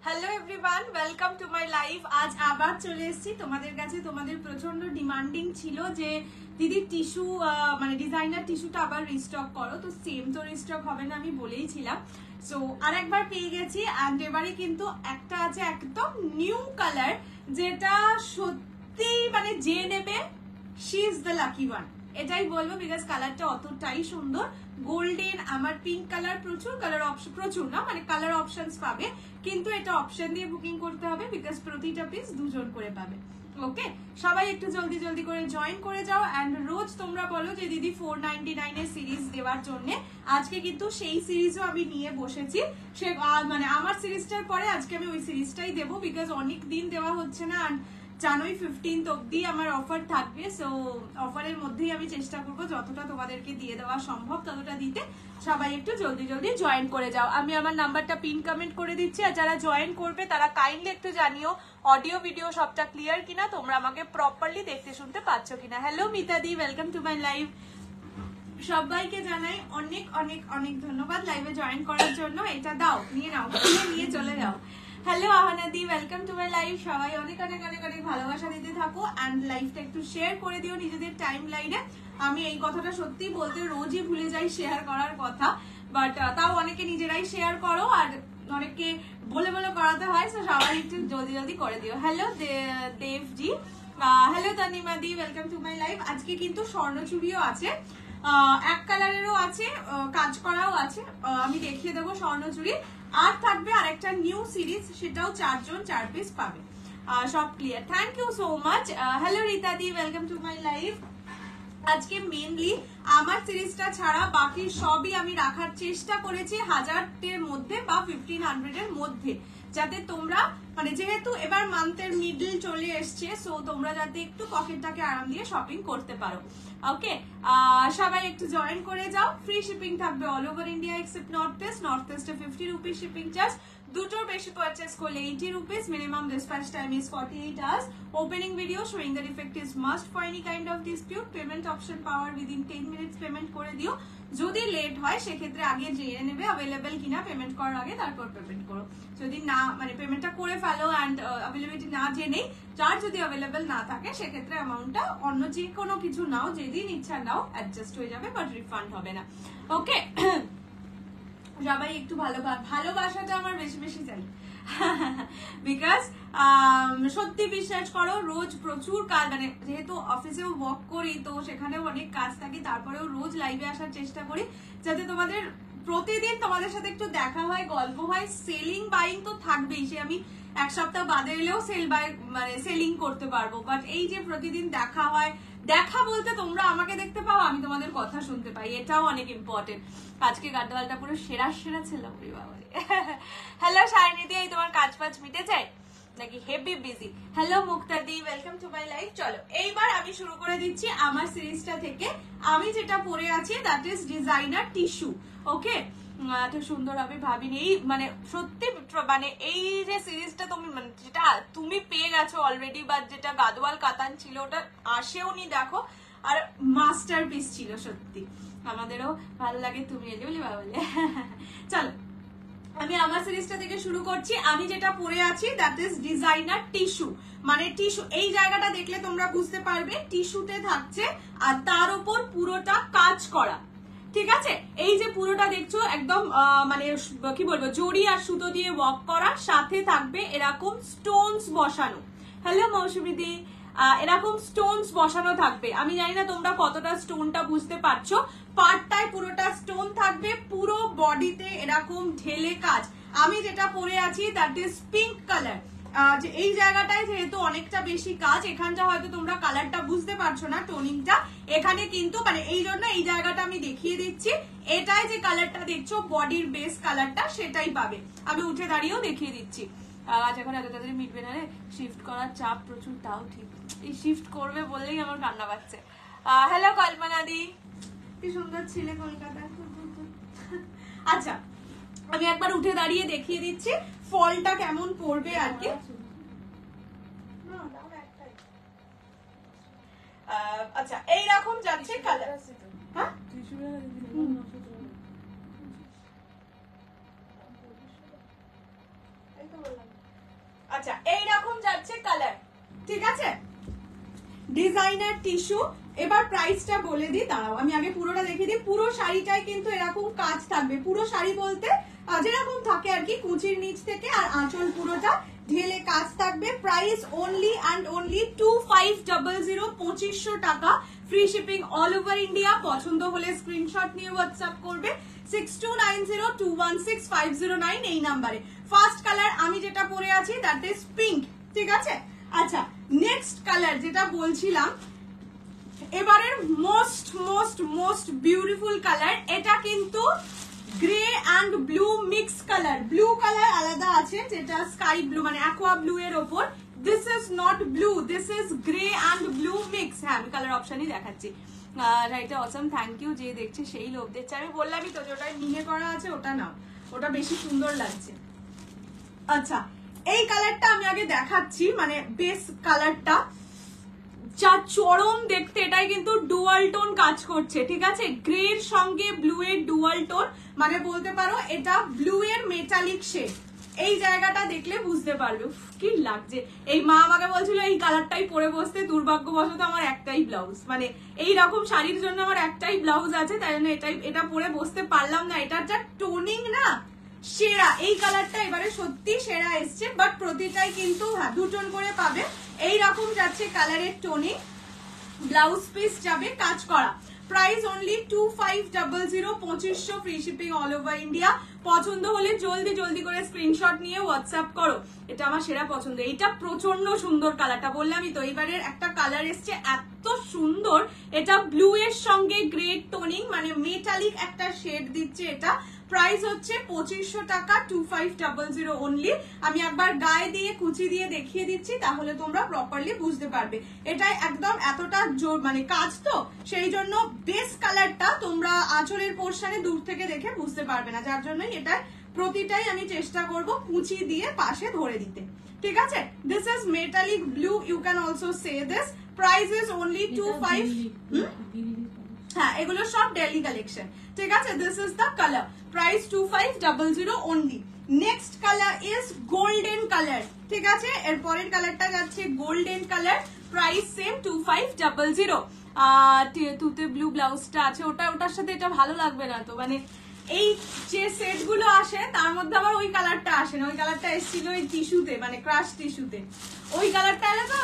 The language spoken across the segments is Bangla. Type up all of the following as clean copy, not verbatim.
Hello everyone, welcome to my life. আজ আবার চলে এসেছি তোমাদের কাছে। তোমাদের প্রচন্ড ডিমান্ডিং ছিল যে দিদি টিস্যু মানে ডিজাইনার টিস্যুটা আবার রিস্টক করো। তো সেম তো রিস্টক হবে না, আমি বলেইছিলাম। সো আর একবার পেয়ে গেছি। অ্যান্ড এবারে কিন্তু একটা আছে একদম নিউ কালার, যেটা সত্যি মানে যে নেবে she is the lucky one, এটাই বলবো। বিকজ কালারটা অতটাই সুন্দর, গোল্ডেন। আমার পিঙ্ক কালার প্রচুর কালার অপশন, প্রচুর না মানে কালার অপশনস পাবে, কিন্তু এটা অপশন দিয়ে বুকিং করতে হবে বিকজ প্রতিটা পিস দুজন করে পাবে। ওকে, সবাই একটু জলদি জলদি করে জয়েন করে যাও। অ্যান্ড রোজ তোমরা বলো যে দিদি 499 এর সিরিজ দেওয়ার জন্য, আজকে কিন্তু সেই সিরিজও আমি নিয়ে বসেছি। সে মানে আমার সিরিজটার পরে আজকে আমি ওই সিরিজটাই দেবো, বিকজ অনেক দিন দেওয়া হচ্ছে না। জানুয়ারি 15 অব্দি আমার অফার থাকবে। সো অফারের মধ্যেই আমি চেষ্টা করবো যতটা তোমাদেরকে দিয়ে দেওয়া সম্ভব ততটা দিতে। সবাই একটু জলদি জলদি জয়েন করে যাও। আমি আমার নাম্বারটা পিন কমেন্ট করে দিচ্ছি, আর যারা জয়েন করবে তারা কাইন্ডলি একটু জানিও অডিও ভিডিও সবটা ক্লিয়ার কিনা, তোমরা আমাকে প্রপারলি দেখতে শুনতে পাচ্ছ কিনা। হ্যালো মিতাদি, ওয়েলকাম টু মাই লাইভ। সবাইকে জানাই অনেক অনেক অনেক ধন্যবাদ লাইভে জয়েন করার জন্য। এটা দাও, নিয়ে নাও, নিয়ে চলে যাও। হ্যালো আহানাদি, ওয়েলকাম টু মাই লাইভ। সবাই অনেক অনেক অনেক অনেক ভালোবাসা দিতে থাকো অ্যান্ড লাইভটা একটু শেয়ার করে দিও নিজেদের টাইম লাইনে। আমি এই কথাটা সত্যি বলতে রোজই ভুলে যাই শেয়ার করার কথা, বাট তাও অনেকে নিজেরাই শেয়ার করো আর অনেককে বলে বলে করাতে হয়। তো সবাই একটু জলদি জলদি করে দিও। হ্যালো দেবজি, হ্যালো তানিমাদি, ওয়েলকাম টু মাই লাইভ। আজকে কিন্তু স্বর্ণচুড়িও আছে, এক কালারেরও আছে, কাজ করাও আছে। আমি দেখিয়ে দেবো স্বর্ণচুড়ি। আর থাকবে আরেকটা নিউ সিরিজ, সেটাও 4 জন 4 পিস পাবে। সব clear, thank you so much. Hello রীতাদি, ওয়েলকাম টু মাই লাইভ। আজকে মেনলি আমার সিরিজটা ছাড়া বাকি সবই আমি রাখার চেষ্টা করেছি 1000 মধ্যে বা 1500 এর মধ্যে, যাতে তোমরা মানে যেহেতু এবার মান্থের মিডল চলে এসছে, সো তোমরা যাতে একটু পকেটটাকে আরাম দিয়ে শপিং করতে পারো। ওকে, সবাই একটু জয়েন করে যাও। ফ্রি শিপিং থাকবে all over India except north east. North ইস্টে 50 রুপিস শিপিং চার্জ। দুটোর বেশি পারচেস করলে 80 rupees. Minimum dispatch time is 48 hours. Opening video showing the defect is must for any kind of dispute. Payment option power within 10 minutes payment করে দিও। যদি লেট হয় সেক্ষেত্রে আগে জেনে নেবে অ্যাভেলেবেল কিনা, পেমেন্ট করার আগে তারপর পেমেন্ট করো। যদি না মানে পেমেন্টটা করে ফেলো অ্যান্ড অ্যাভেলেবিলিটি না জেনেই, যার যদি অ্যাভেলেবেল না থাকে সেক্ষেত্রে অ্যামাউন্টটা অন্য যে কোনো কিছু নাও, যেদিন ইচ্ছা নাও, অ্যাডজাস্ট হয়ে যাবে, বাট রিফান্ড হবে না। ওকে, সবাই একটু ভালোবাসাটা আমার বেশি বেশি চাই। বিকজ সত্যি বিশ্বাস করো, রোজ প্রচুর কাজ, মানে যেহেতু অফিসেও ওয়ার্ক করি তো সেখানেও অনেক কাজ থাকে, তারপরেও রোজ লাইভে আসার চেষ্টা করি যাতে তোমাদের প্রতিদিন তোমাদের সাথে একটু দেখা হয়, গল্প হয়। সেলিং বাইং তো থাকবেই, সে আমি এক সপ্তাহ বাদে এলেও মানে সেলিং করতে পারবো, বাট এই যে প্রতিদিন দেখা হয়, দেখা বলতে তোমরা আমাকে দেখতে পাও, আমি তোমাদের কথা শুনতে পাই, এটাও অনেক ইম্পর্টেন্ট। আজকে গাড্ডালটা পুরো সেরা সেরা ছিল। হ্যালো সায়নিদি, এই তোমার কাজ ফাজ মিটে যায় নাকি হেভি বিজি? হ্যালো মুক্তাদি, ওয়েলকাম টু মাই লাইফ। চলো এইবার আমি শুরু করে দিচ্ছি আমার সিরিজটা থেকে। আমি যেটা পরে আছি দ্যাট ইজ ডিজাইনার টিস্যু। ওকে, এত সুন্দর আমি ভাবিনি। এই মানে সত্যি মানে এই যে সিরিজটা তুমি মানে যেটা তুমি পেয়ে গেছো অলরেডি, বা যেটা গাদওয়াল কাতান ছিল ওটা আসেও নি, দেখো, আর মাস্টার পিস ছিল সত্যি। আমাদেরও ভালো লাগে তুমি এলে বলি বাবলে। চলো আমি আমার সিরিজটা থেকে শুরু করছি। আমি যেটা পরে আছি দ্যাট ইজ ডিজাইনার টিস্যু। মানে টিস্যু, এই জায়গাটা দেখলে তোমরা বুঝতে পারবে টিস্যুতে থাকছে আর তার উপর পুরোটা কাজ করা। ঠিক আছে, এই যে পুরোটা দেখছো একদম মানে কি বলবো, জড়ি আর সুতো দিয়ে ওয়ার্ক করা, সাথে থাকবে এরকম স্টোনস বসানো। হ্যালো মৌসুমিদি, এরকম স্টোনস বসানো থাকবে। আমি জানি না তোমরা কতটা স্টোনটা বুঝতে পারছো। পার্টটায় পুরোটা স্টোন থাকবে, পুরো বডিতে এরকম ঢেলে কাজ। আমি যেটা পরে আছি দ্যাট ইজ পিঙ্ক কালার। যে এই জায়গাটায় যেহেতু অনেকটা বেশি কাজ, এখানটা হয়তো তোমরা কালারটা বুঝতে পারছো না, টোনিংটা এখানে কিন্তু মানে এই জন্য এই জায়গাটা আমি দেখিয়ে দিচ্ছি। এটাই যে কালারটা দেখছো বডির বেস কালারটা, সেটাই পাবে। আমি উঠে দাঁড়িয়েও দেখিয়ে দিচ্ছি। আজ এখন এত তাড়াতাড়ি মিটবে না রে, শিফট করার চাপ প্রচুর, তাও ঠিক। এই শিফট করবে বললেই আমার কান্না পাচ্ছে। হ্যালো কল্পনা দি, কি সুন্দর ছিলে কলকাতা। আচ্ছা, আমি একবার উঠে দাঁড়িয়ে দেখিয়ে দিচ্ছি ফলটা কেমন পড়বে আর কি। আচ্ছা, এইরকম যাচ্ছে কালার। হ্যাঁ, আচ্ছা এইরকম যাচ্ছে কালার, ঠিক আছে, ডিজাইনার টিস্যু। এবার প্রাইসটা বলে দিই, দাঁড়াও আমি আগে পুরোটা দেখিয়ে দিই। পুরো শাড়িটাই কিন্তু এরকম কাজ থাকবে, পুরো শাড়ি বলতে যেরকম থাকে আর কি, কুচির নিচ থেকে আর আঁচল পুরোটা ঢেলে কাজ থাকবে। প্রাইস অনলি অ্যান্ড অনলি 2500, 2500 টাকা, free shipping all over India. পছন্দ হলে স্ক্রিনশট নিয়ে হোয়াটসঅ্যাপ করবে 6290216509 এই নাম্বারে। ফার্স্ট কালার আমি যেটা পরে আছি দ্যাট ইজ পিঙ্ক, ঠিক আছে। আচ্ছা নেক্সট কালার যেটা বলছিলাম, এবারের most most most beautiful colour, এটা কিন্তু grey and blue mix colour. Blue colour আলাদা আছে যেটা স্কাই ব্লু মানে অ্যাকোয়া ব্লু এর ওপর, this is not blue, this is grey and blue mix. হ্যাঁ আমি কালার অপশনই দেখাচ্ছি। এটা অসম, থ্যাংক ইউ, যে দেখছে সেই লোভ দেখছে। আমি বললামই তো যে ওটা মিনে করা আছে, ওটা নাও, ওটা বেশি সুন্দর লাগছে। আচ্ছা এই কালারটা আমি আগে দেখাচ্ছি, মানে বেস কালারটা যা চরম দেখতে, এটাই কিন্তু ডুয়াল টোন কাজ করছে, ঠিক আছে, গ্রে এর সঙ্গে ব্লু এর ডুয়াল টোন, মানে বলতে পারো এটা ব্লু এর মেটালিক শেড। এই জায়গাটা দেখলে বুঝতে পারবে কি লাগছে। এই মা আমাকে বলছিল এই কালারটাই পরে বসতে, দুর্ভাগ্যবশত আমার একটাই ব্লাউজ, মানে এই রকম শাড়ির জন্য আমার একটাই ব্লাউজ আছে, তাই জন্য এটা পরে বসতে পারলাম না। এটার যা টোনিং না সেরা, এই কালারটা এবারে সত্যি সেরা এসছে। বাট প্রতিটাই কিন্তু দুটোন করে পাবে। এইরকম যাচ্ছে কালারের টোনিং, ব্লাউজ পিস যাবে কাজ করা। Price only 2500, 2500, free shipping all over India. পছন্দ হলে জলদি জলদি করে স্ক্রিনশট নিয়ে হোয়াটসঅ্যাপ করো। এটা আমার সেরা পছন্দ, এটা প্রচন্ড সুন্দর কালারটা, বললামই তো এইবারের একটা কালার এসছে এত সুন্দর, এটা ব্লু এর সঙ্গে গ্রে টোনিং, মানে মেটালিক একটা শেড দিচ্ছে এটা। প্রাইস হচ্ছে 2500 টাকা, 2500 অনলি। আমি একবার গায়ে দিয়ে কুচি দিয়ে দেখিয়ে দিচ্ছি, তাহলে তোমরা প্রপারলি বুঝতে পারবে। এটা একদম এতটা জোর মানে কাজ, তো সেই জন্য বেস কালারটা তোমরা আঁচলের পোর্শনে দূর থেকে দেখে বুঝতে পারবে না, যার জন্যই এটা প্রতিটাই আমি চেষ্টা করব কুচি দিয়ে পাশে ধরে দিতে, ঠিক আছে। This is metallic blue, you can also say this. Price is only 25। হ্যাঁ এগুলো সব ডেলি কালেকশন, ঠিক আছে। This is the colour, price 2500 only. Next colour is golden colour, ঠিক আছে। এর পরের কালারটা যাচ্ছে গোল্ডেন কালার, প্রাইস সেম 2500। তুতে ব্লু ব্লাউজটা আছে, ওটার সাথে এটা ভালো লাগবে না তো, মানে এই যে সেট গুলো আসে তার মধ্যে আবার ওই কালারটা আসে না। ওই কালারটা এসেছিল ওই টিস্যুতে, মানে ক্রাশ টিস্যুতে, ওই কালারটা এলে তো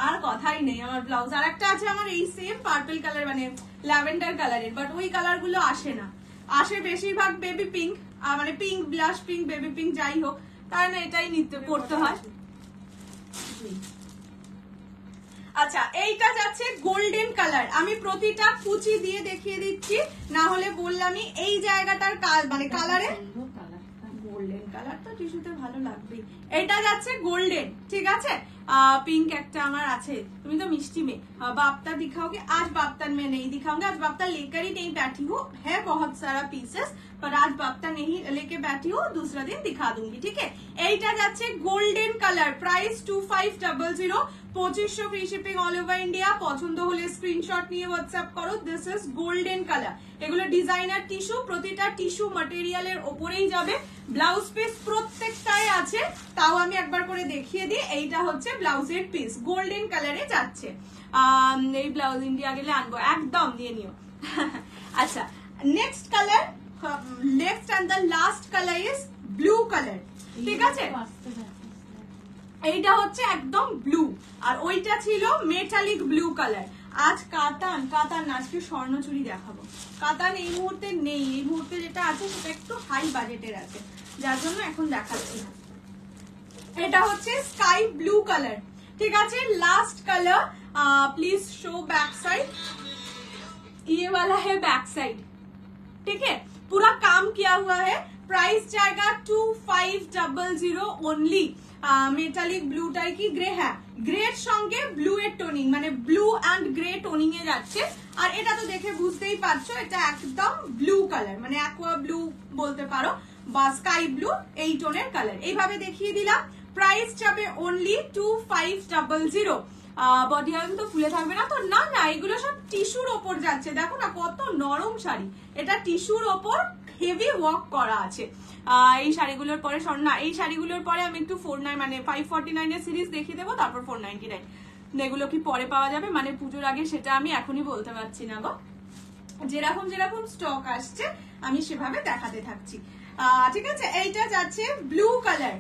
আর কথাই নেই। আমার ব্লাউজ আর একটা আছে আমার এই সেম পার্পল কালার, মানে ল্যাভেন্ডার কালারের, বাট ওই কালার গুলো আসে না, আসে বেশিরভাগ বেবি পিঙ্ক, মানে pink, blush pink, baby pink, যাই হোক, তাই না এটাই নিতে পড়তে হয়। আচ্ছা এইটা যাচ্ছে গোল্ডেন কালার, আমি প্রতিটা কুচি দিয়ে দেখিয়ে দিচ্ছি, না হলে বললামই এই জায়গাটার কাজ মানে কালারে গোল্ডেন কালার তো টিস্যুতে ভালো লাগবেই। এটা যাচ্ছে গোল্ডেন, ঠিক আছে। पिंक একটা আমার আছে, তুমি তো मिष्टी में बाप्ता दिखाओगे? आज बाप्ता में नहीं दिखाऊंगा, आज बाप्ता लेकर ही नहीं बैठी हूँ, है बहुत सारा पीसेस, पर आज बाप्ता नहीं लेके बैठी हूँ, दूसरा दिन दिखा दूंगी, ठीक है। এইটা যাচ্ছে golden colour, price 2500, 2500 free shipping all over India. পছন্দ হলে স্ক্রিনশট নিয়ে হোয়াটসঅ্যাপ করো। This is golden colour. এগুলো ডিজাইনার টিস্যু, প্রতিটা টিস্যু ম্যাটেরিয়ালের ওপরেই যাবে। ব্লাউজ পিস প্রত্যেকটাই আছে, তাও আমি একবার করে দেখিয়ে দিই। এইটা হচ্ছে ব্লাউজের পিস, গোল্ডেন কালারে যাচ্ছে। এই ব্লাউজ ইন্ডিয়া গেলে আনবো, একদম নিয়ে নিও। আচ্ছা next colour, next and the last colour is blue colour, ঠিক আছে। এইটা হচ্ছে একদম ব্লু, আর ওইটা ছিল মেটালিক ব্লু কালার। আজ কাতান না, আজকে স্বর্ণচুরি দেখাবো। কাতান এই মুহূর্তে নেই, এই মুহূর্তে যেটা আছে সেটা একটু হাই বাজেটের আছে, যার জন্য এখন দেখাচ্ছি না। এটা হচ্ছে স্কাই ব্লু কালার, ঠিক আছে। Last colour, please show back side, ये वाला है बैक साइड, ठीक है, पूरा काम किया हुआ है। प्राइस जाएगा 2500 ओनली। মেটালিক ব্লুটাই কি গ্রে, হ্যাঁ গ্রের সঙ্গে ব্লু এর টোনিং, মানে ব্লু অ্যান্ড গ্রে টোনিং এ যাচ্ছে। আর এটা তো দেখে বুঝতেই পারছো এটা একদম ব্লু কালার, মানে অ্যাকোয়া ব্লু বলতে পারো বা স্কাই ব্লু, এই টোনের কালার। এইভাবে দেখিয়ে দিলাম। প্রাইস যাবে অনলি 2500। বডি আর্ম তো ফুলে থাকবে না তো, না এগুলো সব টিস্যুর ওপর যাচ্ছে, দেখো না কত নরম শাড়ি, এটা টিস্যুর ওপর হেভি ওয়ার্ক করা আছে। এই শাড়িগুলোর পরে না, এই শাড়িগুলোর পরে আমি একটু 49 মানে 549 এর সিরিজ দেখিয়ে দেবো, তারপর 499। এগুলো কি পরে পাওয়া যাবে মানে পুজোর আগে, সেটা আমি এখনই বলতে পারছি না গো। যেরকম যেরকম স্টক আসছে আমি সেভাবে দেখাতে থাকছি। ঠিক আছে, এইটা যাচ্ছে ব্লু কালার,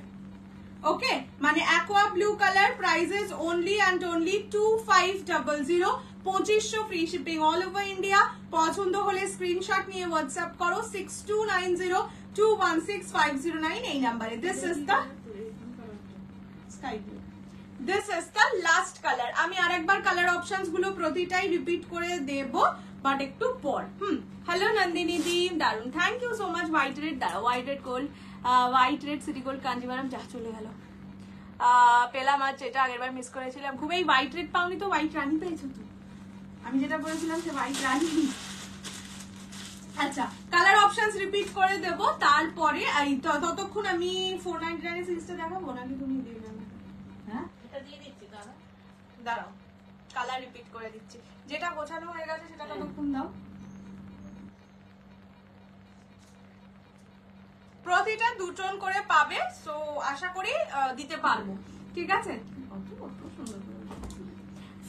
ওকে, মানে aqua blue colour, prices only and only 2500, 2500 free shipping all over India. পছন্দ হলে স্ক্রিনশট নিয়ে হোয়াটসঅ্যাপ করো 6290216509 এই নাম্বারে। This is the sky blue, this is the last colour. আমি আরেকবার কালার অপশনস গুলো প্রতিটাই রিপিট করে দেব, বাট একটু পর। হ্যালো নন্দিনী দি, দারুন, thank you so much. White red, দাঁড়া, white red gold, white red city gold Kanjivaram, যা চলে গেল। পেলাম আজ, যেটা আগের বার মিস করেছিলাম খুব। এই হোয়াইট রেড পাওনি তো হোয়াইট রানী পেয়েছো তো, আমি যেটা বলেছিলাম সে হোয়াইট রানী। আচ্ছা, কালার অপশনস রিপিট করে দেব, তারপরে ততক্ষণ আমি 499 সিরিজটা দেখাবো নাকি তুমি দিয়ে দেবে? হ্যাঁ, এটা দিয়ে দিচ্ছি, দাঁড়াও কালার রিপিট করে দিচ্ছি। যেটা গোছানো হয়ে গেছে সেটা ততক্ষণ দাও। প্রতিটা দুজন করে পাবে, সো আশা করি দিতে পারবো, ঠিক আছে।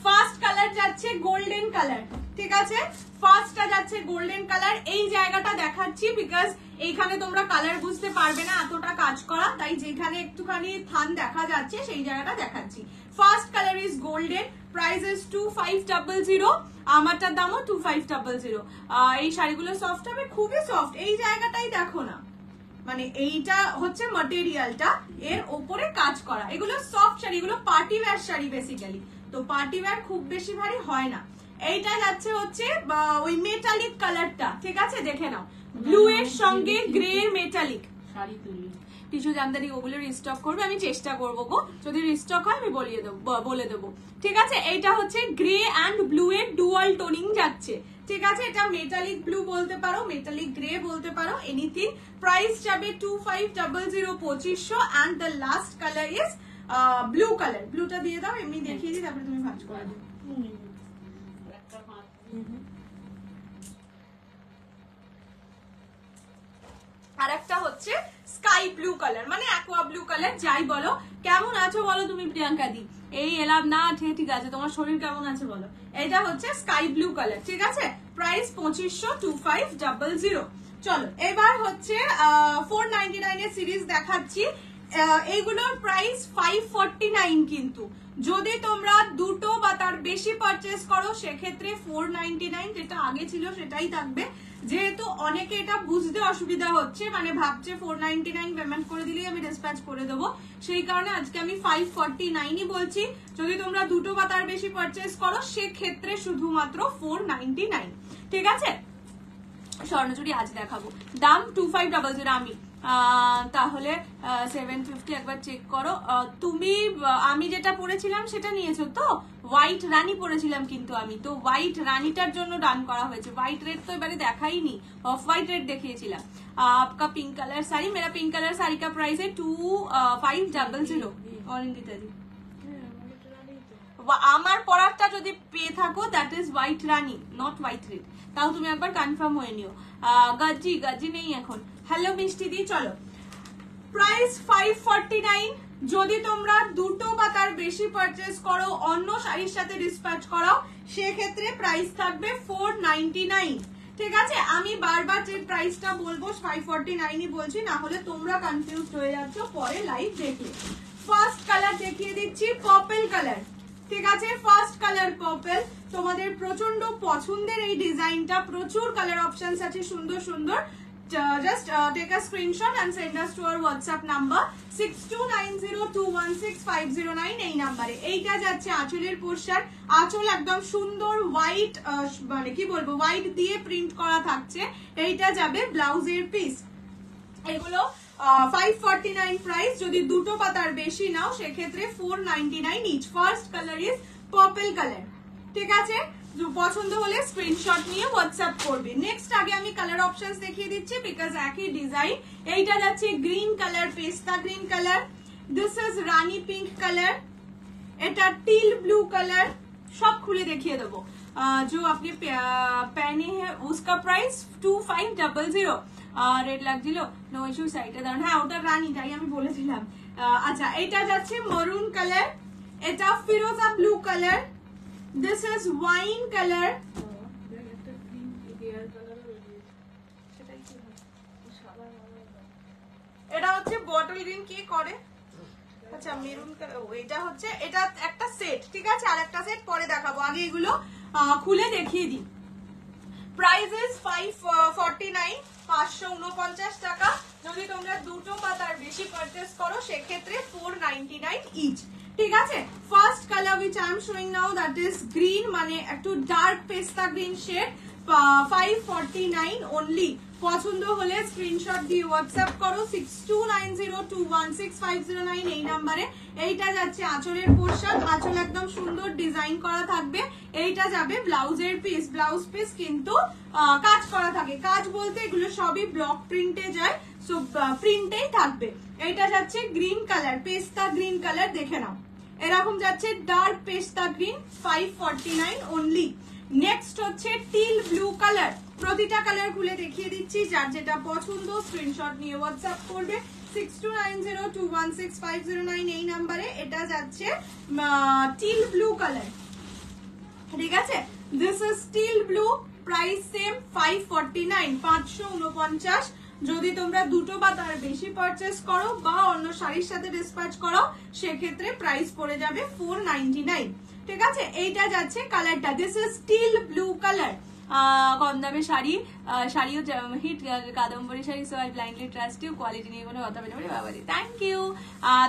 ফার্স্ট কালার যাচ্ছে গোল্ডেন কালার, ঠিক আছে, ফার্স্টটা যাচ্ছে গোল্ডেন কালার। এই জায়গাটা দেখাচ্ছি বিকজ এইখানে তোমরা কালার বুঝতে পারবে না, এতটা কাজ করা, তাই যেখানে একটুখানি থান দেখা যাচ্ছে সেই জায়গাটা দেখাচ্ছি। First colour is golden, price is 2500, আমারটার দামও 2500। এই শাড়িগুলো সফট হবে, খুবই সফট। এই জায়গাটাই দেখো না, মানে এইটা হচ্ছে ম্যাটেরিয়ালটা, এর ওপরে কাজ করা। এগুলো সফট শাড়ি, এগুলো পার্টি ওয়্যার শাড়ি বেসিক্যালি, তো পার্টি ওয়্যার খুব বেশি ভারী হয় না। এইটা যাচ্ছে হচ্ছে ওই মেটালিক কালারটা, ঠিক আছে, দেখে নাও, ব্লু এর সঙ্গে গ্রে মেটালিক শাড়ি তুলি। টিস্যু জামদানি ওগুলো রিস্টক করবে, আমি চেষ্টা করবো গো, যদি রিস্টক হয় আমি বলে দেবো, ঠিক আছে। এইটা হচ্ছে গ্রে অ্যান্ড ব্লু এর ডুয়াল টোনিং যাচ্ছে, ঠিক আছে। এটা মেটালিক ব্লু বলতে পারো, মেটালিক গ্রে বলতে পারো, এনিথিং। প্রাইস যাবে 2500, 2500, and the last colour is blue colour. ব্লুটা দিয়ে দাও, এমনি দেখিয়ে দিই, তারপরে তুমি ভাঁজ করে দিও। আর একটা হচ্ছে স্কাই ব্লু কালার, মানে অ্যাকোয়া ব্লু কালার, যাই বলো। কেমন আছো বলো তুমি প্রিয়াঙ্কা দি? এই এলাম না, ঠিক আছে, তোমার শরীর কেমন আছে বলো। এটা হচ্ছে স্কাই ব্লু কালার, ঠিক আছে, প্রাইস 2500, 2500। চলো এবার হচ্ছে 499 এর সিরিজ দেখাচ্ছি। এইগুলোর প্রাইস 549, কিন্তু যদি তোমরা দুটো বা তার বেশি পারচেস করো সেক্ষেত্রে 499, যেটা আগে ছিল সেটাই থাকবে। যেহেতু অনেকে এটা বুঝতে অসুবিধা হচ্ছে, মানে ভাবছে 499 পেমেন্ট করে দিলেই আমি ডিসপ্যাচ করে দেবো, সেই কারণে আজকে আমি 549ই বলছি। যদি তোমরা দুটো বা তার বেশি পারচেস করো সেক্ষেত্রে শুধুমাত্র 499, ঠিক আছে। স্বর্ণচুরি আজ দেখাবো, দাম 2500। আমি তাহলে 750 একবার চেক করো তুমি। আমি যেটা পরেছিলাম সেটা নিয়েছো তো, হোয়াইট রানী পরেছিলাম কিন্তু আমি, তো হোয়াইট রানীটার জন্য ডান করা হয়েছে। হোয়াইট রেড তো এবারে দেখাইনি, অফ হোয়াইট রেড দেখিয়েছিলাম। आपका पिंक कलर साड़ी, मेरा पिंक कलर साड़ी का प्राइस है 2500। অরিন্দিতা দি, আমার পরারটা যদি পেয়ে থাকো that is white Rani, not white red, তাও তুমি একবার কনফার্ম হয়ে নিও। গাজি নেই এখন। হ্যালো মিষ্টি দি, চলো প্রাইস 549। যদি তোমরা দুটো বা তার বেশি পারচেস করো, অন্য শাড়ির সাথে ডিসপ্যাচ করাও, সেক্ষেত্রে প্রাইস থাকবে 499, ঠিক আছে। আমি বারবার যে প্রাইসটা বলবো 549ই বলছি, না হলে তোমরা কনফিউজড হয়ে যাচ্ছ পরে লাইভ দেখলে। ফার্স্ট কালার দেখিয়ে দিচ্ছি, পার্পল কালার, ঠিক আছে। ফার্স্ট কালার পার্পল, তোমাদের প্রচন্ড পছন্দের এই ডিজাইনটা, প্রচুর কালার অপশনস আছে সুন্দর সুন্দর। just take a screenshot and send us to our WhatsApp number 6290216509 এই নাম্বারে। এইটা যাচ্ছে আঁচলের পোরশন, আঁচল একদম সুন্দর হোয়াইট, মানে কি বলবো, হোয়াইট দিয়ে প্রিন্ট করা থাকছে। এইটা যাবে ব্লাউজের পিস। এগুলো 549 প্রাইস, যদি দুটো বা তার বেশি নাও সেক্ষেত্রে 499 each. First colour is purple colour, ঠিক আছে। পছন্দ হলে স্ক্রিনশট নিয়ে হোয়াটসঅ্যাপ করবে। নেক্সট আগে আমি কালার অপশনস দেখিয়ে দিচ্ছি বিকজ একই ডিজাইন। এইটা যাচ্ছে গ্রিন কালার, পেস্তা green colour, this is Rani pink colour, এটা টিল ব্লু কালার, सब खुले देखिए देवो। जो आपने पहने हैं उसका प्राइस 2500। রেড লাগছিল নো ইস্যু, সাইডে দাঁড়ান। হ্যাঁ ওটা রানী, তাই আমি বলেছিলাম। আচ্ছা এইটা যাচ্ছে মরুন কালার, এটা ফিরোজা blue colour, this is wine colour, এটা হচ্ছে বটল গ্রিন। কি করে? আচ্ছা মেরুন কালার, এটা হচ্ছে, এটা একটা সেট, ঠিক আছে, আর একটা সেট পরে দেখাবো, আগে এগুলো খুলে দেখিয়ে দিই। প্রাইস ইজ 549, 549 টাকা। যদি তোমরা দুটো বা তার বেশি পারচেস করো সেক্ষেত্রে 499 ইচ, ঠিক আছে। First colour which I am showing now, that is green, মানে একটু ডার্ক পেস্তা গ্রিন শেড, 549 only। পছন্দ হলে স্ক্রিনশট দিয়ে হোয়াটসঅ্যাপ করো 6290216509 এই নাম্বারে। এইটা যাচ্ছে আঁচলের পোর্শন, আঁচল একদম সুন্দর ডিজাইন করা থাকবে। এইটা যাবে ব্লাউজের পিস, ব্লাউজ পিস কিন্তু কাজ করা থাকে, কাজ বলতে এগুলো সবই ব্লক প্রিন্টে যায়, সো প্রিন্টেই থাকবে। এইটা যাচ্ছে গ্রিন কালার, পেস্তা গ্রিন কালার, দেখে নাও এরকম যাচ্ছে ডার্ক পেস্তা গ্রিন, 549 অনলি। নেক্সট হচ্ছে টিল ব্লু কালার, প্রতিটা কালার খুলে দেখিয়ে দিচ্ছি, যার যেটা পছন্দ স্ক্রিনশট নিয়ে হোয়াটসঅ্যাপ করবে 6290216509 এই নাম্বারে। এটা যাচ্ছে টিল ব্লু কালার, ঠিক আছে, this is teal blue, price same 549, 549। যদি তোমরা দুটো বা তার বেশি পারচেস করো বা অন্য শাড়ির সাথে ডিসপ্যাচ করো সেক্ষেত্রে প্রাইস পড়ে যাবে 499, ঠিক আছে। এইটা যাচ্ছে কালারটা, this is steel blue colour, কম দামে শাড়ি, শাড়িও hit Kadambari sari, so I blindly trust you, quality নিয়ে কোনো কথা বলে বাবাজি, থ্যাংক ইউ।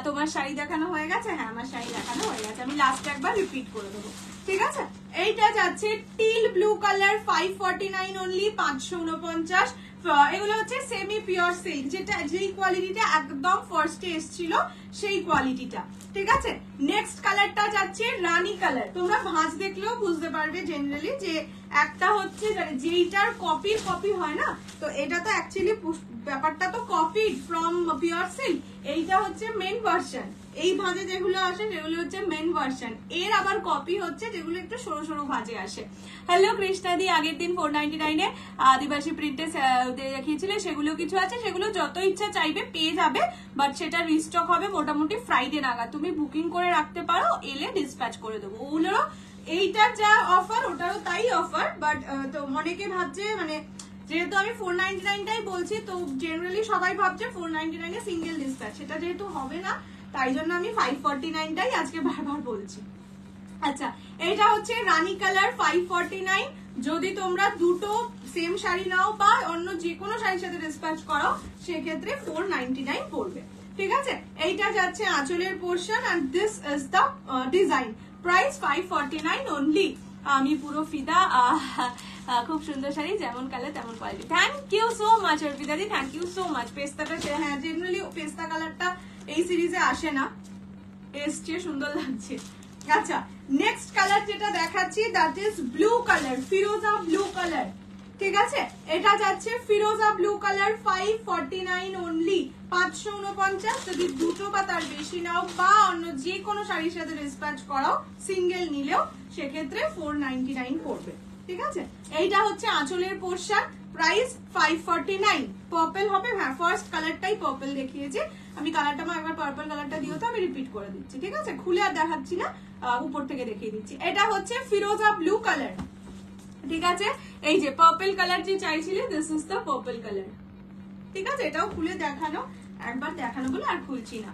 তোমার শাড়ি দেখানো হয়ে গেছে? হ্যাঁ আমার শাড়ি দেখানো হয়ে গেছে, আমি লাস্ট একবার রিপিট করে দেবো, ঠিক আছে। এইটা যাচ্ছে টিল ব্লু কালার, 549 অনলি, 549। এগুলো হচ্ছে সেমি পিওর সিল্ক, যেটা যেই কোয়ালিটিটা একদম ফার্স্টে এসেছিল সেই কোয়ালিটিটা, ঠিক আছে। নেক্সট কালারটা যাচ্ছে রানী কালার, তোমরা ভাঁজ দেখলেও বুঝতে পারবে জেনারেলি যে একটা হচ্ছে যেইটার কপি হয় না, তো এটা তো অ্যাকচুয়ালি ব্যাপারটা তো কপি ফ্রম পিওর সিল্ক, এইটা হচ্ছে মেন ভার্সন। এই ভাঁজে যেগুলো আসে সেগুলো হচ্ছে মেন ভার্সন, এর আবার কপি হচ্ছে যেগুলো একটু সরু সরু ভাঁজে আসে। হ্যালো কৃষ্ণাদি, আগের দিন 499 আদিবাসী প্রিন্টে দেখিয়েছিলে, সেগুলো কিছু আছে, সেগুলো যত ইচ্ছা চাইবে পেয়ে যাবে, বাট সেটা রিস্টক হবে মোটামুটি ফ্রাইডে নাগাদ। তুমি বুকিং করে রাখতে পারো, এলে ডিসপ্যাচ করে দেবো। ওগুলোরও এইটার যা অফার ওটারও তাই অফার, বাট তো অনেকে ভাবছে, মানে যেহেতু আমি 499টাই বলছি, তো জেনারেলি সবাই ভাবছে 499 এ সিঙ্গেল ডিসপ্যাচ, সেটা যেহেতু হবে না তাই জন্য আমি 549টাই আজকে বারবার বলছি। আচ্ছা এটা হচ্ছে রানী কালার, 549। যদি তোমরা দুটো সেম শাড়ি নাও বা অন্য যে কোনো শাড়ির সাথে ডিসপ্যাচ করো সেক্ষেত্রে 499 পড়বে, ঠিক আছে। এইটা যাচ্ছে আঁচলের portion, and this is the design, price 549 only। আমি পুরো ফিদা, খুব সুন্দর শাড়ি, যেমন কালার তেমন quality. Thank you so much অর্পিতাদি, থ্যাংক ইউ সো মাচ। পেস্তাটা, হ্যাঁ জেনারেলি পেস্তা কালারটা এই সিরিজে আসে না, এসছে, সুন্দর লাগছে। আচ্ছা নেক্সট কালার যেটা দেখাচ্ছি, that is blue colour, Firoza blue colour, ঠিক আছে। এটা যাচ্ছে ফিরোজা ব্লু কালার, 549 অনলি, 549। যদি দুটো বা তার বেশি নাও বা অন্য যে কোনো শাড়ির সাথে ডিসপ্যাচ করাও সিঙ্গেল নিলেও সেক্ষেত্রে 499 পড়বে, ঠিক আছে। এইটা হচ্ছে আঁচলের পোর্শন, প্রাইস 549। পার্পল হবে, হ্যাঁ ফার্স্ট কালারটাই পার্পল দেখিয়েছে, আমি কালারটা একবার পার্পল কালারটা দিও তো, আমি রিপিট করে দিচ্ছি, ঠিক আছে। খুলে আর দেখাচ্ছি না, উপর থেকে দেখিয়ে দিচ্ছি। এটা হচ্ছে ফিরোজা ব্লু কালার, ঠিক আছে। এই যে পার্পল কালার যে চাইছিলে, this is the purple colour, ঠিক আছে। এটাও খুলে দেখানো, একবার দেখানো বলে আর খুলছি না।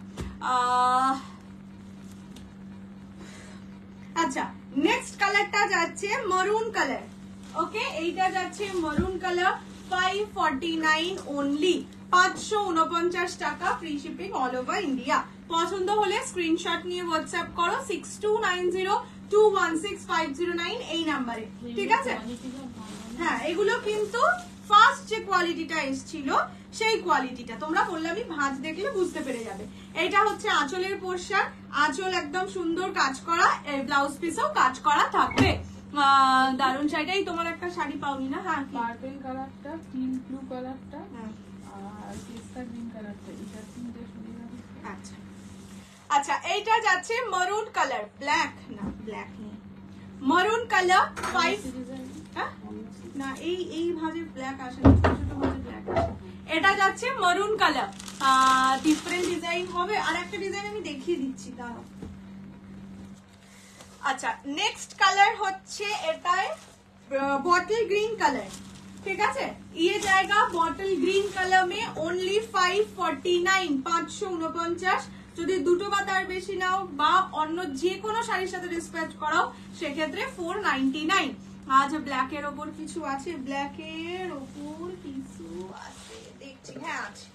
আচ্ছা নেক্সট কালারটা যাচ্ছে মারুন কালার, ওকে। এইটা যাচ্ছে মারুন কালার, 549 অনলি, 549 টাকা, free shipping all over India. পছন্দ হলে স্ক্রিনশট নিয়ে হোয়াটসঅ্যাপ করো 6290216509 এই নাম্বারে, ঠিক আছে। হ্যাঁ এগুলো কিন্তু ফার্স্ট যে কোয়ালিটিটা এসেছিল সেই কোয়ালিটিটা, তোমরা বললে আমি ভাঁজ দেখলে বুঝতে পেরে যাবে। এটা হচ্ছে আঁচলের পোর্শন, আঁচল একদম সুন্দর কাজ করা, ব্লাউজ পিসেও কাজ করা থাকবে। দারুন শাড়িটাই, তোমার একটা শাড়ি পাওনি না? হ্যাঁ পার্পল কালারটা, টিল ব্লু কালারটা, আর পেস্তা গ্রিন কালারটা, এটা তিনটে সুন্দর। আচ্ছা আচ্ছা এইটা যাচ্ছে মারুন কালার, ব্ল্যাক না, ব্ল্যাক নেই, মারুন কালার 5। না এই ভাঁজে ব্ল্যাক আসে না, ছোট ছোট ভাঁজে ব্ল্যাক আসে। এটা যাচ্ছে মারুন কালার, ডিফারেন্ট ডিজাইন হবে। আর একটা ডিজাইন আমি দেখিয়ে দিচ্ছি, দাঁড়াও। আচ্ছা, নেক্সট কালার হচ্ছে এটাই बॉटल ग्रीन कलर, ठीक है। ये जाएगा बॉटल ग्रीन कलर में ओनली 549, 549। যদি দুটো বা তার বেশি নাও বা অন্য যে কোনো শাড়ির সাথে ডিসপ্যাচ করাও সেক্ষেত্রে 499। আজ ব্ল্যাকের ওপর কিছু আছে, ব্ল্যাকের ওপর কিছু আছে দেখছি, হ্যাঁ আছে।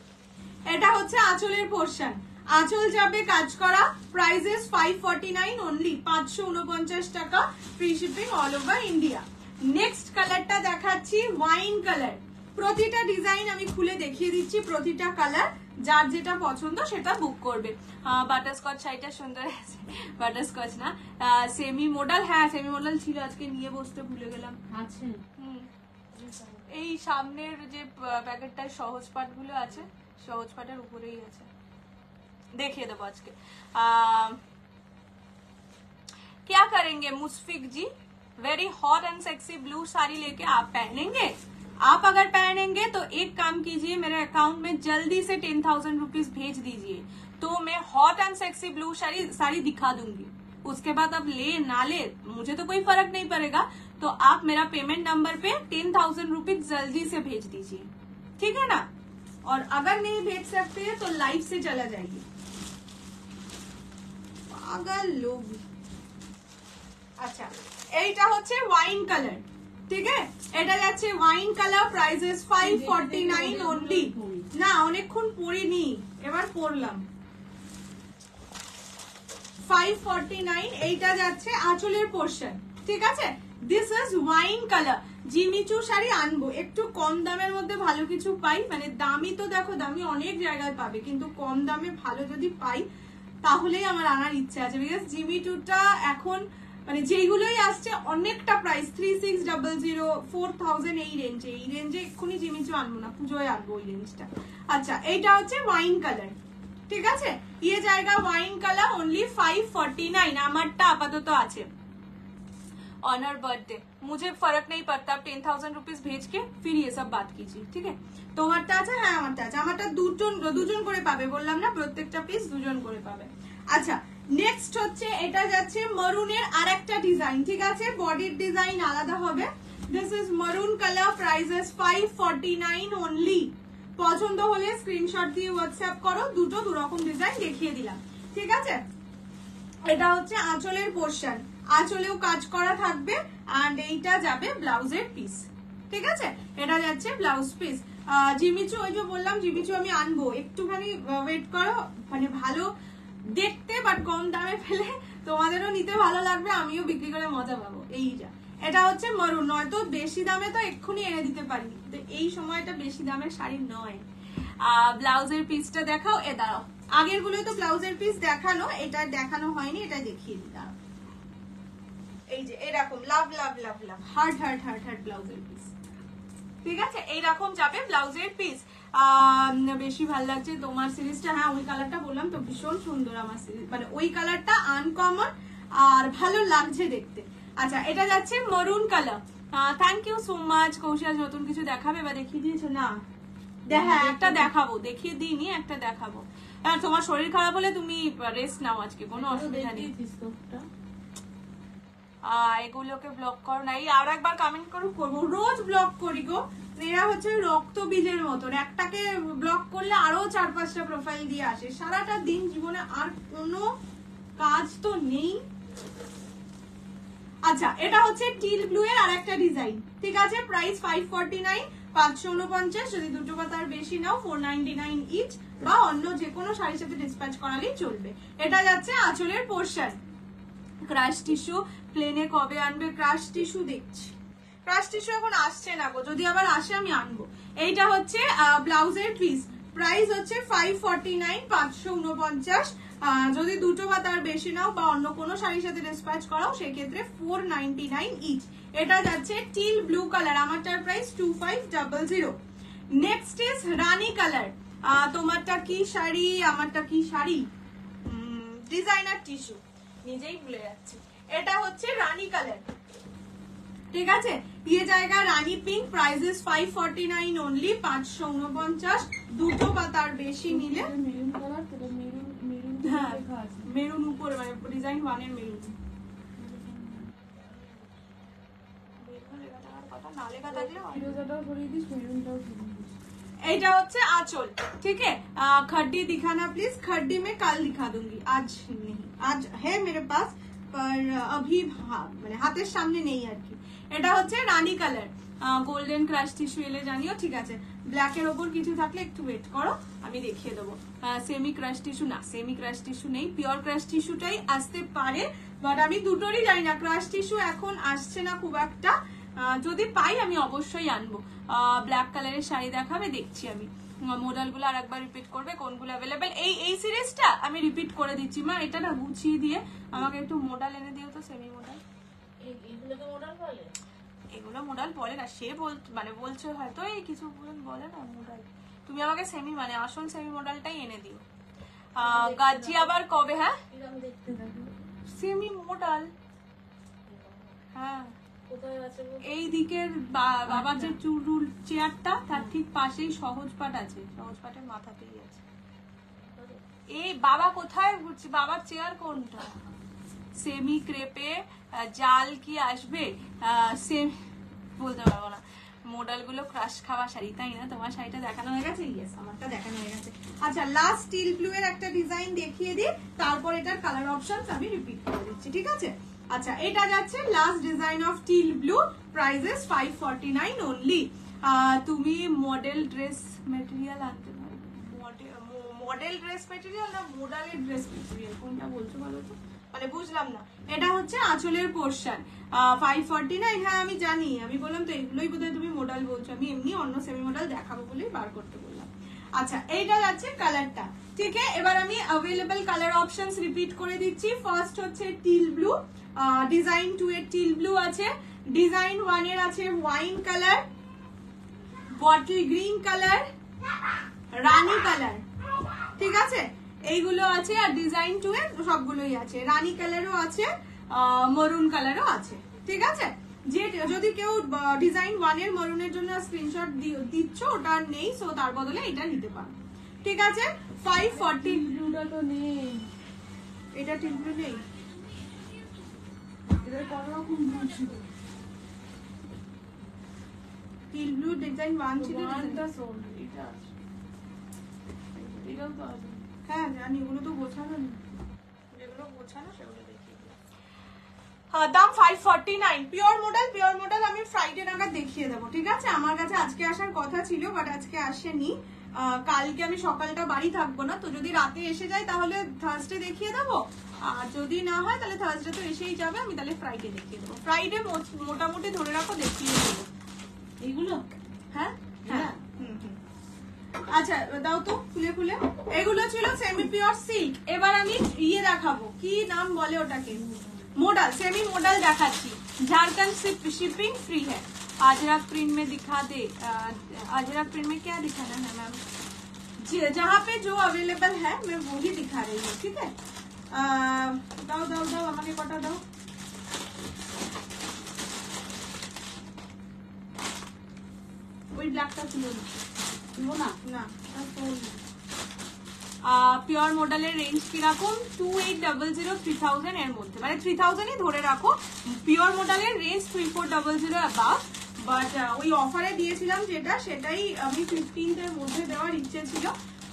এটা হচ্ছে আঁচলের পোরশন, আঁচল যাবে কাজ করা, প্রাইসেস 549 অনলি, 549 টাকা, free shipping all over India. Next কালারটা দেখাচ্ছি ওয়াইন কালার। প্রতিটা ডিজাইন আমি খুলে দেখিয়ে দিচ্ছি, প্রতিটা কালার যার যেটা পছন্দ সেটা বুক করবে। বাটারস্কচ শাড়িটা সুন্দর আছে, বাটারস্কচ না সেমি মডেল, হ্যাঁ সেমি মডেল ছিল, আজকে নিয়ে বসতে ভুলে গেলাম। আছে এই সামনের যে প্যাকেটটায় সহজ পাটগুলো আছে, সহজ পাটের উপরেই আছে, देखिए दबो आज के क्या करेंगे Musfiq ji, very hot and sexy blue sari लेके आप पहनेंगे। आप अगर पहनेंगे तो एक काम कीजिए, मेरे अकाउंट में जल्दी से 10,000 रुपीज भेज दीजिए, तो मैं hot and sexy blue sari दिखा दूंगी। उसके बाद आप ले ना ले मुझे तो कोई फर्क नहीं पड़ेगा, तो आप मेरा पेमेंट नंबर पे 10,000 रुपीज जल्दी से भेज दीजिए, ठीक है ना। और अगर नहीं भेज सकते हैं तो लाइव से चला जाइए, পাগল লোক। আচ্ছা, এইটা হচ্ছে ওয়াইন কালার, ঠিক আছে। এটা যাচ্ছে ওয়াইন কালার, প্রাইসেস 549 অনলি। না অনেকক্ষণ পরিনি, এবার পরলাম। 549, এইটা যাচ্ছে আঁচলের পোরশন, ঠিক আছে। This is wine colour. Jimmy Choo sari আনবো, একটু কম দামের মধ্যে ভালো কিছু পাই, মানে দামি তো দেখো দামি অনেক জায়গায় পাবে, কিন্তু কম দামে ভালো যদি পাই তাহলেই আমার আনার ইচ্ছা আছে। বিকজ জিমিচুটা এখন মানে যেগুলোই আসছে অনেকটা প্রাইস, 3600, 4000 এই রেঞ্জে এক্ষুনি জিমিচু আনবো না, পুজোয় আনবো ওই রেঞ্জটা। আচ্ছা, এইটা হচ্ছে ওয়াইন কালার, ঠিক আছে। ये जाएगा वाइन कलर ओनली 549। আমারটা আপাতত আছে ऑनर बर्थडे, मुझे फर्क नहीं पड़ता, आप 10,000 रुपीज भेज के फिर ये सब बात कीजिए, ठीक है। তোমারটা আছে, হ্যাঁ আমারটা আছে, আমারটা দুজন করে পাবে, বললাম না প্রত্যেকটা পিস দুজন করে পাবে। আচ্ছা, নেক্সট হচ্ছে এটা যাচ্ছে মারুনের আরেকটা ডিজাইন, ঠিক আছে, বডির ডিজাইন আলাদা হবে। দিস ইজ মারুন কালার, প্রাইসেস 549 অনলি। পছন্দ হলে স্ক্রিনশট দিয়ে হোয়াটসঅ্যাপ করো, দুটো দুরকম ডিজাইন দেখিয়ে দিলাম, ঠিক আছে। এটা হচ্ছে আঁচলের পোরশন, আঁচলেও কাজ করা থাকবে, এন্ড এইটা যাবে ব্লাউজের পিস, ঠিক আছে। এটা যাচ্ছে ব্লাউজ পিস। জিমিচু ওই যে বললাম জিমিচু আমি আনবো, একটুখানি ওয়েট করো, মানে ভালো দেখতে বাট কম দামে ফেলে তোমাদেরও নিতে ভালো লাগবে, আমিও বিক্রি করে মজা পাবো। এইটা এটা হচ্ছে মারুন, নয়তো বেশি দামে তো এক্ষুনি এনে দিতে পারি, তো এই সময়টা বেশি দামের শাড়ি নয়। ব্লাউজের পিসটা দেখাও, এ দাঁড়াও, আগের গুলোই তো ব্লাউজের পিস দেখানো, এটা দেখানো হয়নি, এটা দেখিয়ে দিই দাঁড়াও। এই যে এরকম লাভ লাভ লাভ লাভ হার্ট হার্ট হার্ট হার্ট ব্লাউজের পিস, ঠিক আছে। এইরকম যাবে ব্লাউজের পিস। বেশি ভালো লাগছে তোমার সিরিজটা, হ্যাঁ ওই কালারটা বললাম তো ভীষণ সুন্দর আমার সিরিজ, মানে ওই কালারটা আনকমন আর ভালো লাগছে দেখতে। আচ্ছা, এটা যাচ্ছে maroon colour. Thank you so much. কৌশল নতুন কিছু দেখাবে বা দেখিয়ে দিয়েছো? না, হ্যাঁ একটা দেখাবো, দেখিয়ে দিইনি, একটা দেখাবো। তোমার শরীর খারাপ হলে তুমি রেস্ট নাও, আজকে কোনো অসুবিধা নেই। এগুলোকে ব্লক করো না, এই আর একবার কমেন্ট করবো, রোজ ব্লক করি গো। এরা হচ্ছে রক্ত বীজের মতন, একটাকে ব্লক করলে আরো 4-5টা প্রোফাইল দিয়ে আসে, সারাটা দিন জীবনে আর কোনো কাজ তো নেই। আচ্ছা, এটা হচ্ছে টিল ব্লু এর আরেকটা ডিজাইন, ঠিক আছে। প্রাইস 549, 549। যদি দুটো বা তার বেশি নাও 499 ইচ, বা অন্য যে কোনো শাড়ির সাথে ডিসপ্যাচ করালেই চলবে। এটা যাচ্ছে আঁচলের পোরশন। ক্রাশ টিস্যু প্লেনে কবে আনবে? ক্রাশ টিস্যু দেখছি, ক্রাশ টিস্যু এখন আসছে না গো, যদি আবার আসে আমি আনবো। এইটা হচ্ছে ব্লাউজের পিস, প্রাইস হচ্ছে 549, 549। যদি দুটো বা তার বেশি নাও বা অন্য কোনো শাড়ির সাথে ডিসপ্যাচ করাও সেক্ষেত্রে 499 ইচ। এটা যাচ্ছে টিল ব্লু কালার, আমারটার price 2500। Next is rani colour. তোমারটা কি শাড়ি, আমারটা কি শাড়ি? ডিজাইনার টিস্যু, নিজেই ভুলে যাচ্ছি। এটা হচ্ছে রানী কালার, ঠিক আছে। ये जाएगा রানী পিঙ্ক, প্রাইসেস 549 অনলি, 549, দুটো বা তার বেশি নিলে। মেরুন কালার, তো মেরুন মেরুন হ্যাঁ লেখা আছে, মেরুন উপরে মানে ডিজাইন 1 এর মেরুন। না লেখা থাকলে ফিরোজাটাও করিয়ে দিস, মেরুনটাও করিয়ে দিস। এইটা হচ্ছে आंचल, ठीक है। खड्डी दिखाना प्लीज, खड्डी में कल दिखा दूंगी, आज नहीं, आज है मेरे पास पर अभी মানে হাতের সামনে নেই আর কি। এটা হচ্ছে রানী কালার, গোল্ডেন ক্রাশ টিস্যু এলে জানিও, ঠিক আছে। ব্ল্যাক এর ওপর কিছু থাকলে একটু ওয়েট করো, আমি দেখিয়ে দেবো। সেমি ক্রাশ টিস্যু না, সেমি ক্রাশ টিস্যু নেই, পিওর ক্রাশ টিস্যুটাই আসতে পারে, বাট আমি দুটোরই জানি না, ক্রাশ টিস্যু এখন আসছে না খুব একটা, যদি পাই আমি অবশ্যই আনবো। ব্ল্যাক কালারের শাড়ি দেখাবে, দেখছি আমি মডেলগুলো আর একবার রিপিট করবে কোনগুলো অ্যাভেলেবেল। এই সিরিজটা আমি রিপিট করে দিচ্ছি মা, এটা না গুছিয়ে দিয়ে আমাকে একটু মডেল এনে দিও তো, সেমি মডেল। এগুলো মডেল বলে না, সে মানে বলছে হয়তো এই কিছু বলে না মডেল, তুমি আমাকে সেমি মানে আসল সেমি মডেলটাই এনে দিও। গাজি আবার কবে? হ্যাঁ সেমি মডেল, হ্যাঁ এই দিকের বাবার যে চুল চেয়ারটা তার ঠিক পাশেই সহজ পাট আছে, সহজ পাটের মাথাতেই আছে। এই বাবা কোথায় ঘুরছে, বাবার চেয়ার কোনটা? সেমি ক্রেপে জাল কি আসবে? বলতে পারবো না। মডেল গুলো ক্রাশ খাওয়া শাড়ি, তাই না? তোমার শাড়িটা দেখানো হয়ে গেছে? ইয়েস, আমারটা দেখানো হয়ে গেছে। আচ্ছা লাস্ট স্টিল ব্লু এর একটা ডিজাইন দেখিয়ে দিই, তারপর এটার কালার অপশনস আমি রিপিট করে দিচ্ছি, ঠিক আছে। আচ্ছা এটা যাচ্ছে last design of teal blue, prices 549 only. তুমি মডেল ড্রেস মেটেরিয়াল আনতে পারো, মডেল ড্রেস মেটেরিয়াল না মডেলের ড্রেস মেটেরিয়াল, কোনটা বলছো বলো তো, মানে বুঝলাম না। এটা হচ্ছে আঁচলের পোর্শন, 549। হ্যাঁ আমি জানি, আমি বললাম তো এগুলোই বোধহয় তুমি মডেল বলছো, আমি এমনি অন্য সেমি মডেল দেখাবো বলেই বার করতে বললাম। আচ্ছা এইটা যাচ্ছে কালারটা, ঠিক আছে। এবার আমি অ্যাভেলেবল কালার অপশনস রিপিট করে দিচ্ছি। ফার্স্ট হচ্ছে টিল ব্লু, ডিজাইন 2 এর টিল ব্লু আছে, ডিজাইন 1 এর আছে wine colour, bottle green colour, rani colour, ঠিক আছে এইগুলো আছে। আর ডিজাইন 2 এর সবগুলোই আছে, রানী কালারও আছে, মরুন কালারও আছে, ঠিক আছে। যে যদি কেউ ডিজাইন 1 এর মরুনের জন্য স্ক্রিনশট দিচ্ছ, ওটা নেই, সো তার বদলে এটা নিতে পারো, ঠিক আছে। 540 ব্লুটা তো নেই, এটা টিল ব্লু নেই, এটা কত রকম ব্লু ছিল, টিল ব্লু ডিজাইন 1 ছিল, ওয়ানটা সোল্ড, এটা আছে, এটাও তো আছে। হ্যাঁ জানি, ওগুলো তো গোছানো নেই, যেগুলো গোছানো সেগুলো দেখিয়ে দিই। দাম 549, পিওর মডেল আমি ফ্রাইডে নাগাদ দেখিয়ে দেবো, ঠিক আছে। আমার কাছে আজকে আসার কথা ছিল, বাট আজকে আসেনি। কালকে আমি সকালটা বাড়ি থাকবো না, তো যদি রাতে এসে যায় তাহলে থার্সডে দেখিয়ে দেবো, আর যদি না হয় তাহলে থার্সডে তো এসেই যাবে, আমি তাহলে ফ্রাইডে দেখিয়ে দেবো। ফ্রাইডে মোটামুটি ধরে রাখো দেখিয়ে দেবো এইগুলো। হ্যাঁ হ্যাঁ আচ্ছা দাও তো খুলে খুলে। এগুলো ছিল সেমি পিওর সিল্ক। এবার আমি ইয়ে দেখাবো, কি নাম বলে ওটাকে, मॉडल, सेमी मॉडल दिखाती, झारखंड शिपिंग फ्री है। अजरक प्रिंट में दिखा दे, अजरक प्रिंट में क्या दिखाना है मैम? जहाँ पे जो अवेलेबल है मैं वो ही दिखा रही हूँ, ठीक है। दाओ दाओ दाओ हमारे कटा दाओ। ওই ব্ল্যাকটা ছিল না না পিওর মডেলের রেঞ্জ কিরকম? 2800 3000 এর মধ্যে, মানে 3000ই ধরে রাখো। পিওর মডেলের রেঞ্জ 3400 অ্যাবাভ, বাট ওই অফারে দিয়েছিলাম যেটা, সেটাই আমি 15th এর মধ্যে দেওয়ার ইচ্ছে ছিল,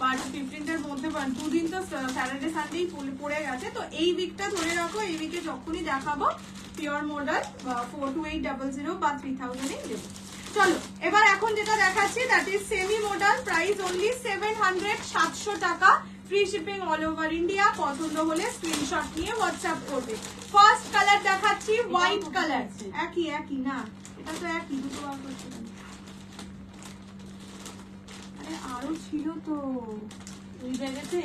বাট 15th এর মধ্যে দুদিন তো স্যাটারডে সানডেই পড়ে গেছে, তো এই উইকটা ধরে রাখো। এই উইকে যখনই দেখাবো পিওর মডেল 2800 বা 3000 দেবো। চলো এবার এখন যেটা দেখাচ্ছি that is semi model, price only 700, 700 টাকা, free shipping all over India. পছন্দ হলে স্ক্রিনশট নিয়ে হোয়াটসঅ্যাপ করবে। ফার্স্ট কালার দেখাচ্ছি হোয়াইট কালার, একই না, এটা তো একই, দুটো বার করতে পারি। আরে আরো ছিল তো ওই জায়গাতে,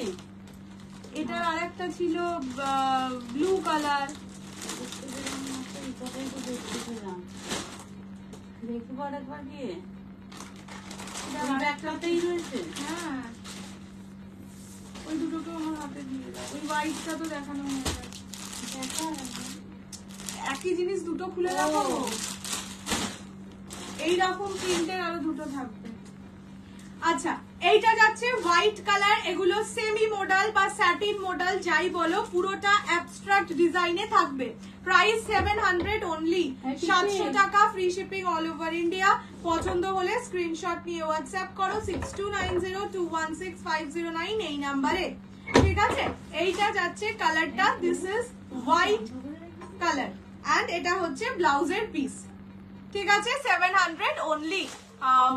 এটার আরেকটা ছিল ব্লু কালার, দেখতে পার একবার গিয়ে, একটাতেই রয়েছে। হ্যাঁ ওই দুটোকে আমার হাতে দিয়ে দাও, ওই হোয়াইটটা তো দেখানো হয়ে গেছে। একই জিনিস দুটো খুলে রাখো, এইরকম প্রিন্টের আরো দুটো থাকবে। আচ্ছা, এইটা যাচ্ছে হোয়াইট কালার, এগুলো সেমি মডেল বা স্যাটিন মডেল যাই বলো, পুরোটা অ্যাবস্ট্রাক্ট ডিজাইনে থাকবে। প্রাইস 700 অনলি, 700 টাকা, free shipping all over India. পছন্দ হলে স্ক্রিনশট নিয়ে হোয়াটসঅ্যাপ করো 6290216509 এই নাম্বারে, ঠিক আছে? এইটা যাচ্ছে কালারটা, this is white colour and এটা হচ্ছে ব্লাউজের পিস, ঠিক আছে? 700 অনলি।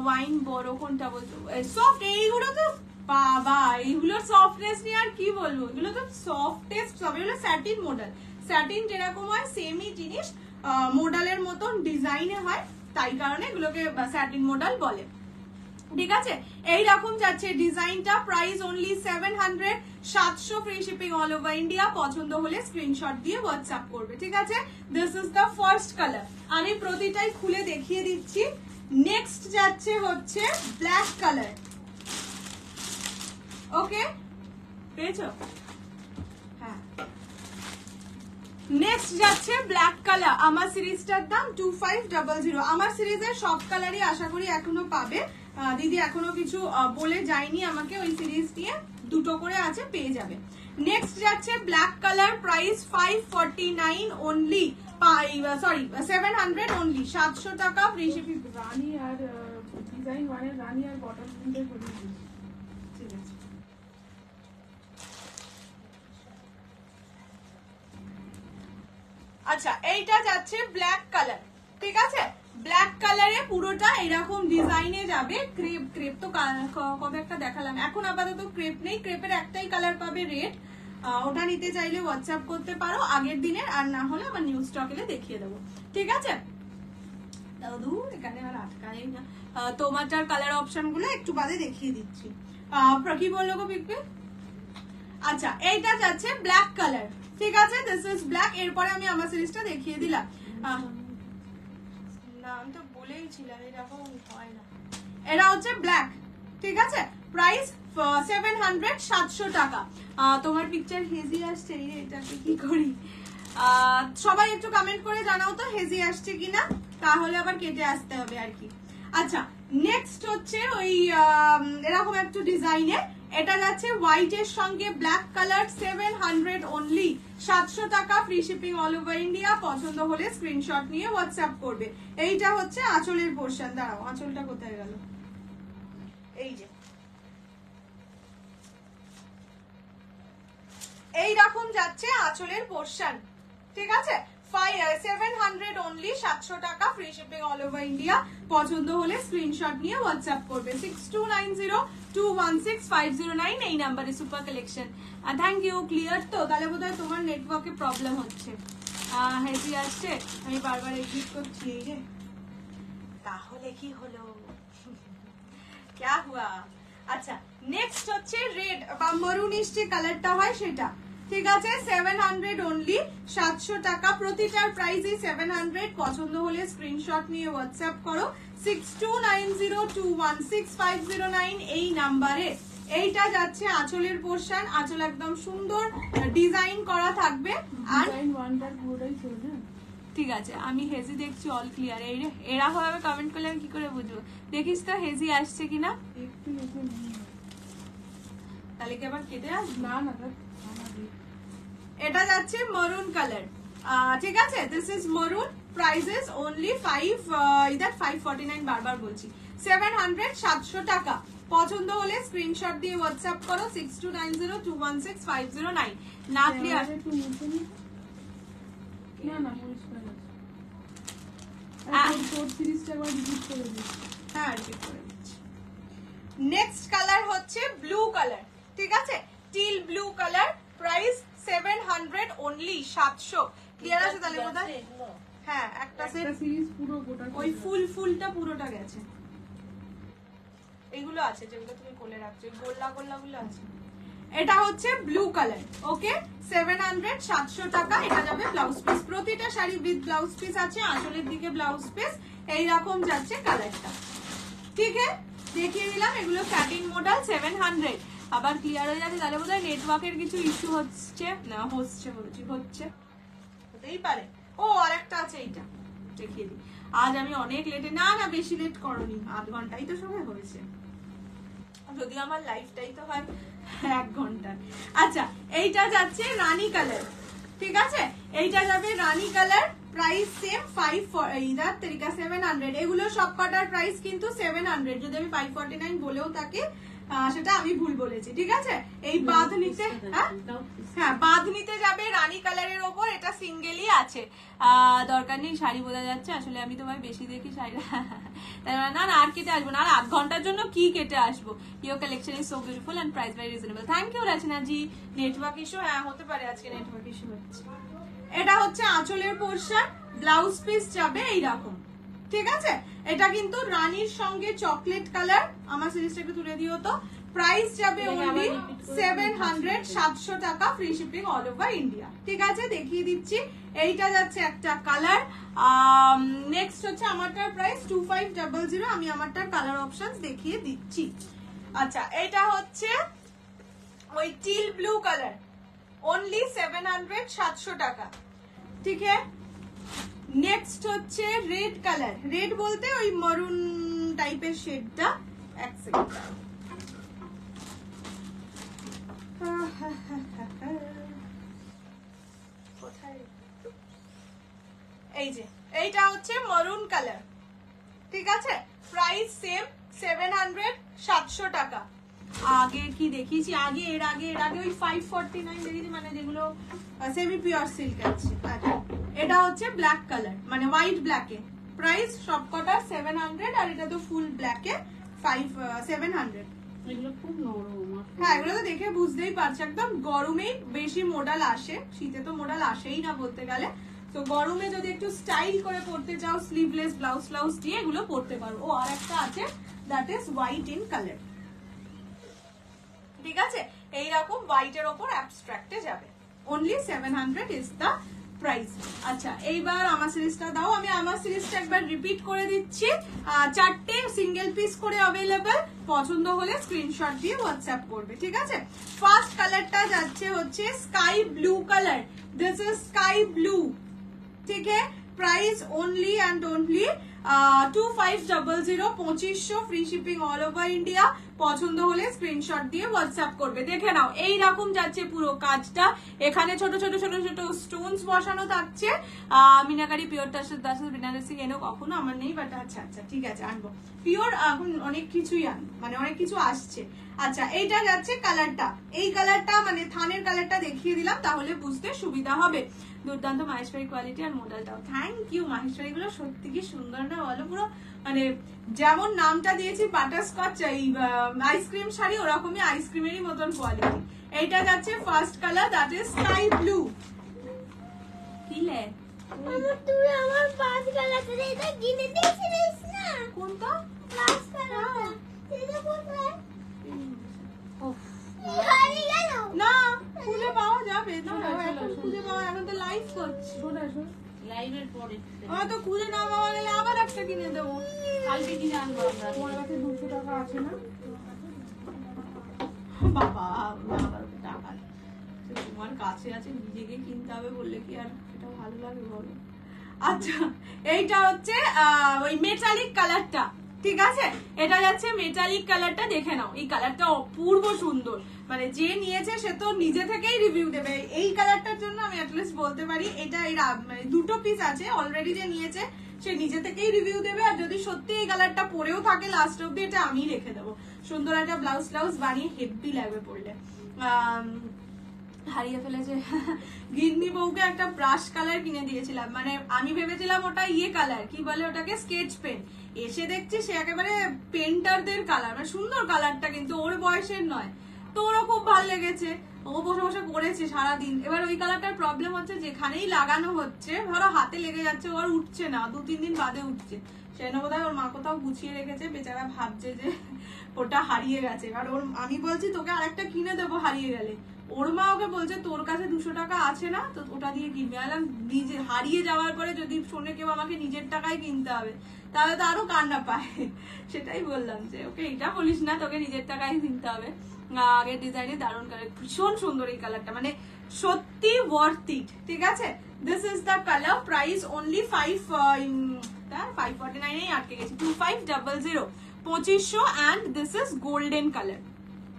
ওয়াইন বড় কোনটা বলতো, সফট, এইগুলো তো বাবা, এইগুলোর সফটনেস নিয়ে আর কি বলবো, এগুলো তো সফটেস্ট সব, এগুলো স্যাটিন মডেল। স্যাটিন যেরকম হয় সেমই জিনিস মডেলের মতন ডিজাইনে হয়, তাই কারণে এগুলোকে স্যাটিন মডেল বলে, ঠিক আছে? এইরকম যাচ্ছে ডিজাইনটা, price only 700, 700 free shipping all over India. পছন্দ হলে স্ক্রিনশট দিয়ে হোয়াটসঅ্যাপ করবে, ঠিক আছে? This is the first colour, আমি প্রতিটাই খুলে দেখিয়ে দিচ্ছি। নেক্সট যাচ্ছে হচ্ছে ব্ল্যাক কালার, ওকে, পেয়েছো? হ্যাঁ, নেক্সট যাচ্ছে ব্ল্যাক কালার। আমার সিরিজটার দাম 2500। আমার সিরিজের সব কালারই আশা করি এখনো পাবে, দিদি এখনো কিছু বলে যায়নি আমাকে, ওই সিরিজ দিয়ে দুটো করে আছে, পেয়ে যাবে। নেক্সট যাচ্ছে black colour, price 549 only, sorry 700 only, 700 টাকা, ফ্রি শিপিং। রানী আর ডিজাইন মানে রানী আর বটল প্রিন্টের করে দিই, ঠিক আছে। আচ্ছা, এইটা যাচ্ছে ব্ল্যাক কালার, ঠিক আছে? ব্ল্যাক কালারে পুরোটা এরকম ডিজাইনে যাবে। ক্রেপ, ক্রেপ তো কবে একটা দেখালাম, এখন আপাতত ক্রেপ নেই, ক্রেপের একটাই কালার পাবে রেড, ওটা নিতে চাইলে হোয়াটসঅ্যাপ করতে পারো আগের দিনের, আর না হলে আবার নিউ স্টক এলে দেখিয়ে দেবো, ঠিক আছে? দাদু এখানে আর আটকাই না, তোমারটার কালার অপশন গুলো একটু বাদে দেখিয়ে দিচ্ছি। কি বললো গো পিকপি? আচ্ছা, এইটা যাচ্ছে ব্ল্যাক কালার, ঠিক আছে? This is black. এরপরে আমি আমার সিরিজটা দেখিয়ে দিলাম, না আমি তো বলেইছিলাম এরকম হয় না। এটা হচ্ছে ব্ল্যাক, ঠিক আছে? প্রাইস 700, 700 টাকা। তোমার পিকচার হেজি আসছে, এটাকে কি করি? সবাই একটু কমেন্ট করে জানাও তো হেজি আসছে কিনা, তাহলে আবার কেটে আসতে হবে আর কি। আচ্ছা, নেক্সট হচ্ছে ওই এরকম একটু ডিজাইনের, এটা যাচ্ছে হোয়াইট এর সঙ্গে ব্ল্যাক কালার, 700 অনলি, 700 টাকা, free shipping all over India. পছন্দ হলে স্ক্রিনশট নিয়ে হোয়াটসঅ্যাপ করবে। এইটা হচ্ছে আঁচলের পোরশন, দাঁড়াও আঁচলটা কোথায় গেল, এই যে এইরকম যাচ্ছে আঁচলের পোরশন, ঠিক আছে? 700 অনলি, 700 টাকা, free shipping all over India. পছন্দ হলে স্ক্রিনশট নিয়ে হোয়াটসঅ্যাপ করবে 6290216509 এই নাম্বারে। Super collection, thank you. Clear তো? তাহলে বোধহয় তোমার নেটওয়ার্কে প্রবলেম হচ্ছে। হেজি আসছে, আমি বারবার এক্সিট করছি, এই যে তাহলে কি হলো, ক্যা হুয়া? আচ্ছা, নেক্সট হচ্ছে রেড বা মরুনিশ যে কালারটা হয় সেটা, ঠিক আছে? 700 অনলি, 700 টাকা, প্রতিটার প্রাইসই 700। পছন্দ হলে স্ক্রিনশট নিয়ে হোয়াটসঅ্যাপ করো 6290216509 এই নাম্বারে। এইটা যাচ্ছে আঁচলের পোরশন, আঁচল একদম সুন্দর ডিজাইন করা থাকবে। আর ডিজাইন ওয়ানটার পুরোটাই চলবে, ঠিক আছে, আমি হেজি দেখছি, অল ক্লিয়ার। এরা হবে কমেন্ট করলে আমি কি করে বুঝবো? দেখিস তো হেজি আসছে কিনা, একটু একটু তাহলে কি আবার কেটে আসবে? না না, এটা যাচ্ছে মারুন কালার, ঠিক আছে? দিস ইজ মারুন, প্রাইসেস অনলি 549, বারবার বলছি, 700, 700 টাকা। পছন্দ হলে স্ক্রিনশট দিয়ে হোয়াটসঅ্যাপ করো 6290216509। না ক্লিয়ার? একটু মুছে নি, না না পরিষ্কার আছে, তোর সিরিজটা একবার রিপিট করে দিই। হ্যাঁ, রিপিট করে দিচ্ছি। নেক্সট কালার হচ্ছে ব্লু কালার, ঠিক আছে? Till blue colour, price 700 only, 700। Clear আছে তাহলে বোধহয়? হ্যাঁ, একটা সিরিজ পুরো গোটা, ওই ফুলটা পুরোটা গেছে, এগুলো আছে যেগুলো তুমি কোলে রাখছো, গোল্লা গোল্লা গুলো আছে। এটা হচ্ছে ব্লু কালার, ওকে? 700, 700 টাকা। এটা যাবে ব্লাউজ পিস, প্রতিটা শাড়ি উইথ ব্লাউজ পিস আছে, আঁচলের দিকে ব্লাউজ পিস। এইরকম যাচ্ছে কালারটা, ঠিক আছে? দেখিয়ে দিলাম, এগুলো স্যাটিন মডেল, 700। আবার ক্লিয়ার হয়ে যাচ্ছে, তাহলে বোধহয় নেটওয়ার্কের কিছু ইস্যু হচ্ছে, না হচ্ছে বলছি, হচ্ছে, হতেই পারে। ও আরেকটা আছে, এইটা দেখিয়ে দিই। আজ আমি অনেক লেটে, না না বেশি লেট করনি, আধ ঘন্টাই তো সময় হয়েছে, যদিও আমার লাইফটাই তো হয় 1 ঘন্টা। আচ্ছা এইটা যাচ্ছে রানী কালার, ঠিক আছে, এইটা যাবে রানী কালার, প্রাইস সেম 700, এগুলো সব কটার প্রাইস কিন্তু 700, যদি আমি 549 বলেও থাকি সেটা আমি ভুল বলেছি, ঠিক আছে। এই বাঁধনিতে, হ্যাঁ বাঁধনিতে যাবে রানী কালারের ওপর, এটা সিঙ্গেলই আছে, দরকার নেই শাড়ি বোঝা যাচ্ছে, আসলে আমি তোমায় বেশি দেখি শাড়ি, না না আর কেটে আসবো না, আর 8 ঘন্টার জন্য কি কেটে আসবো। Your collection is so beautiful and price very reasonable. Thank you Rachana ji. Network issue, হ্যাঁ হতে পারে আজকে নেটওয়ার্ক ইস্যু হচ্ছে। এটা হচ্ছে আঁচলের পোর্শন, ব্লাউজ পিস যাবে এইরকম, ঠিক আছে। এটা কিন্তু রানীর সঙ্গে চকলেট কালার, আমার সিরিজটা একটু তুলে দিও তো। প্রাইস যাবে অনলি 700, 700 টাকা, free shipping all over India, ঠিক আছে। দেখিয়ে দিচ্ছি, এইটা যাচ্ছে একটা কালার, নেক্সট হচ্ছে আমারটার প্রাইস 2500, আমি আমারটার কালার অপশনস দেখিয়ে দিচ্ছি। আচ্ছা এটা হচ্ছে ওই টিল ব্লু কালার, অনলি 700, 700 টাকা, ঠিক আছে। নেক্সট হচ্ছে রেড কালার, রেড বলতে ওই মরুন টাইপের শেডটা, এক সেকেন্ড, এই যে এইটা হচ্ছে মরুন কালার, ঠিক আছে। প্রাইস সেম 700, 700 টাকা। আগে কি দেখিয়েছি, এর আগে ওই 549 দেখেছি, মানে যেগুলো সেমি পিওর সিল্ক আছে। এটা হচ্ছে ব্ল্যাক কালার, মানে হোয়াইট ব্ল্যাকে, প্রাইস সবকটা 700, আর এটা তো ফুল ব্ল্যাকে 700। এগুলো খুব নরম, হ্যাঁ এগুলো তো দেখে বুঝতেই পারছি, একদম গরমেই বেশি মডেল আসে, শীতে তো মডেল আসেই না বলতে গেলে। তো গরমে যদি একটু স্টাইল করে পড়তে চাও, স্লিভলেস ব্লাউজ দিয়ে এগুলো পড়তে পারো। ও আর একটা আছে, that is white in colour, ঠিক আছে। এইরকম হোয়াইটের ওপর অ্যাবস্ট্রাক্টে যাবে, অনলি 700 ইজ দ্য প্রাইস। আচ্ছা এইবার আমার সিরিজটা দাও, আমি আমার সিরিজটা একবার রিপিট করে দিচ্ছি, 4টে সিঙ্গেল পিস করে অ্যাভেলেবল, পছন্দ হলে স্ক্রিনশট দিয়ে হোয়াটসঅ্যাপ করবে, ঠিক আছে। ফার্স্ট কালারটা যাচ্ছে হচ্ছে sky blue colour, this is sky blue, ঠিক আছে। Price only and only 2500, 2500, free shipping all over India. পছন্দ হলে স্ক্রিনশট দিয়ে হোয়াটসঅ্যাপ করবে। দেখে নাও এইরকম যাচ্ছে পুরো কাজটা, এখানে ছোট ছোট ছোট ছোট স্টোনস বসানো থাকছে। মিনাকারি পিওর টাসের বেনারসি এনেও কখনো আমার নেই, বাট আচ্ছা আচ্ছা ঠিক আছে আনবো, পিওর এখন অনেক কিছুই আনবো, মানে অনেক কিছু আসছে। আচ্ছা এইটা যাচ্ছে কালারটা, এই কালারটা মানে থানের কালারটা দেখিয়ে দিলাম, তাহলে বুঝতে সুবিধা হবে। দুর্দান্ত মাহেশ্বরী কোয়ালিটি আর মডেলটাও, থ্যাংক ইউ। মাহেশ্বরী গুলো সত্যি কি সুন্দর না বলো, পুরো মানে যেমন নামটা দিয়েছি বাটারস্কচ আইসক্রিম শাড়ি, ওরকমই আইসক্রিমেরই মতন কোয়ালিটি। এইটা যাচ্ছে first colour, that is sky blue. কি লে তুমি আমার পাঁচ কালারটা এটা কিনে দিয়েছিলিস না? কোনটা? পাঁচ কালার এটা কোথায়? হারিয়ে গেল না খুঁজে পাওয়া যাবে না, এখন খুঁজে পাওয়া, এখন তো লাইভ করছি, লাইভের পরে তো খুঁজে না পাওয়া গেলে আবার একটা কিনে দেবো, কালকে কিনে আনবো আমরা। তোমার কাছে 200 টাকা আছে না? বাবা টাকা তোমার কাছে আছে, নিজেকে কিনতে হবে বললে কি আর এটা ভালো লাগে বলো। আচ্ছা এইটা হচ্ছে ওই মেটালিক কালারটা, ঠিক আছে। এটা যাচ্ছে মেটালিক কালারটা, দেখে নাও এই কালারটা অপূর্ব সুন্দর, মানে যে নিয়েছে সে তো নিজে থেকেই রিভিউ দেবে। এই কালারটার জন্য আমি অ্যাটলিস্ট বলতে পারি এটা এই মানে 2টো পিস আছে অলরেডি, যে নিয়েছে সে নিজে থেকেই রিভিউ দেবে। আর যদি সত্যি এই কালারটা পরেও থাকে লাস্ট অব্দি, এটা আমি রেখে দেবো, সুন্দর একটা ব্লাউজ বানিয়ে হেভি লাগবে পরলে। হারিয়ে ফেলেছে গিন্নি বউকে একটা ব্রাশ কালার কিনে দিয়েছিলাম, মানে আমি ভেবেছিলাম ওটা ইয়ে কালার, কি বলে ওটাকে, স্কেচ পেন, এসে দেখছি সে একেবারে পেন্টারদের কালার, মানে সুন্দর কালারটা, কিন্তু ওর বয়সের নয়। তো ওরও খুব ভালো লেগেছে, ও বসে বসে করেছে সারাদিন। এবার ওই কালারটার প্রবলেম হচ্ছে যেখানেই লাগানো হচ্ছে ধরো হাতে লেগে যাচ্ছে, ওর উঠছে না, 2-3 দিন বাদে উঠছে। সেন বোধহয় ওর মা কোথাও গুছিয়ে রেখেছে, বেচারা ভাবছে যে ওটা হারিয়ে গেছে। আর ওর আমি বলছি তোকে আরেকটা কিনে দেবো হারিয়ে গেলে, ওর মা ওকে বলছে তোর কাছে 200 টাকা আছে না, তো ওটা দিয়ে কিনবে। আলাম নিজে হারিয়ে যাওয়ার পরে যদি শোনে কেউ আমাকে নিজের টাকায় কিনতে হবে, তাহলে তো আরো কান্না পায়। সেটাই বললাম যে ওকে এটা বলিস না, তোকে নিজের টাকায় কিনতে হবে। আগের ডিজাইনে দারুণ কালার, ভীষণ সুন্দর এই কালারটা, মানে সত্যি ওয়ার্থ ইট, ঠিক আছে। This is the colour, price only 549 এই আটকে গেছি, 2500 2500 and this is golden colour.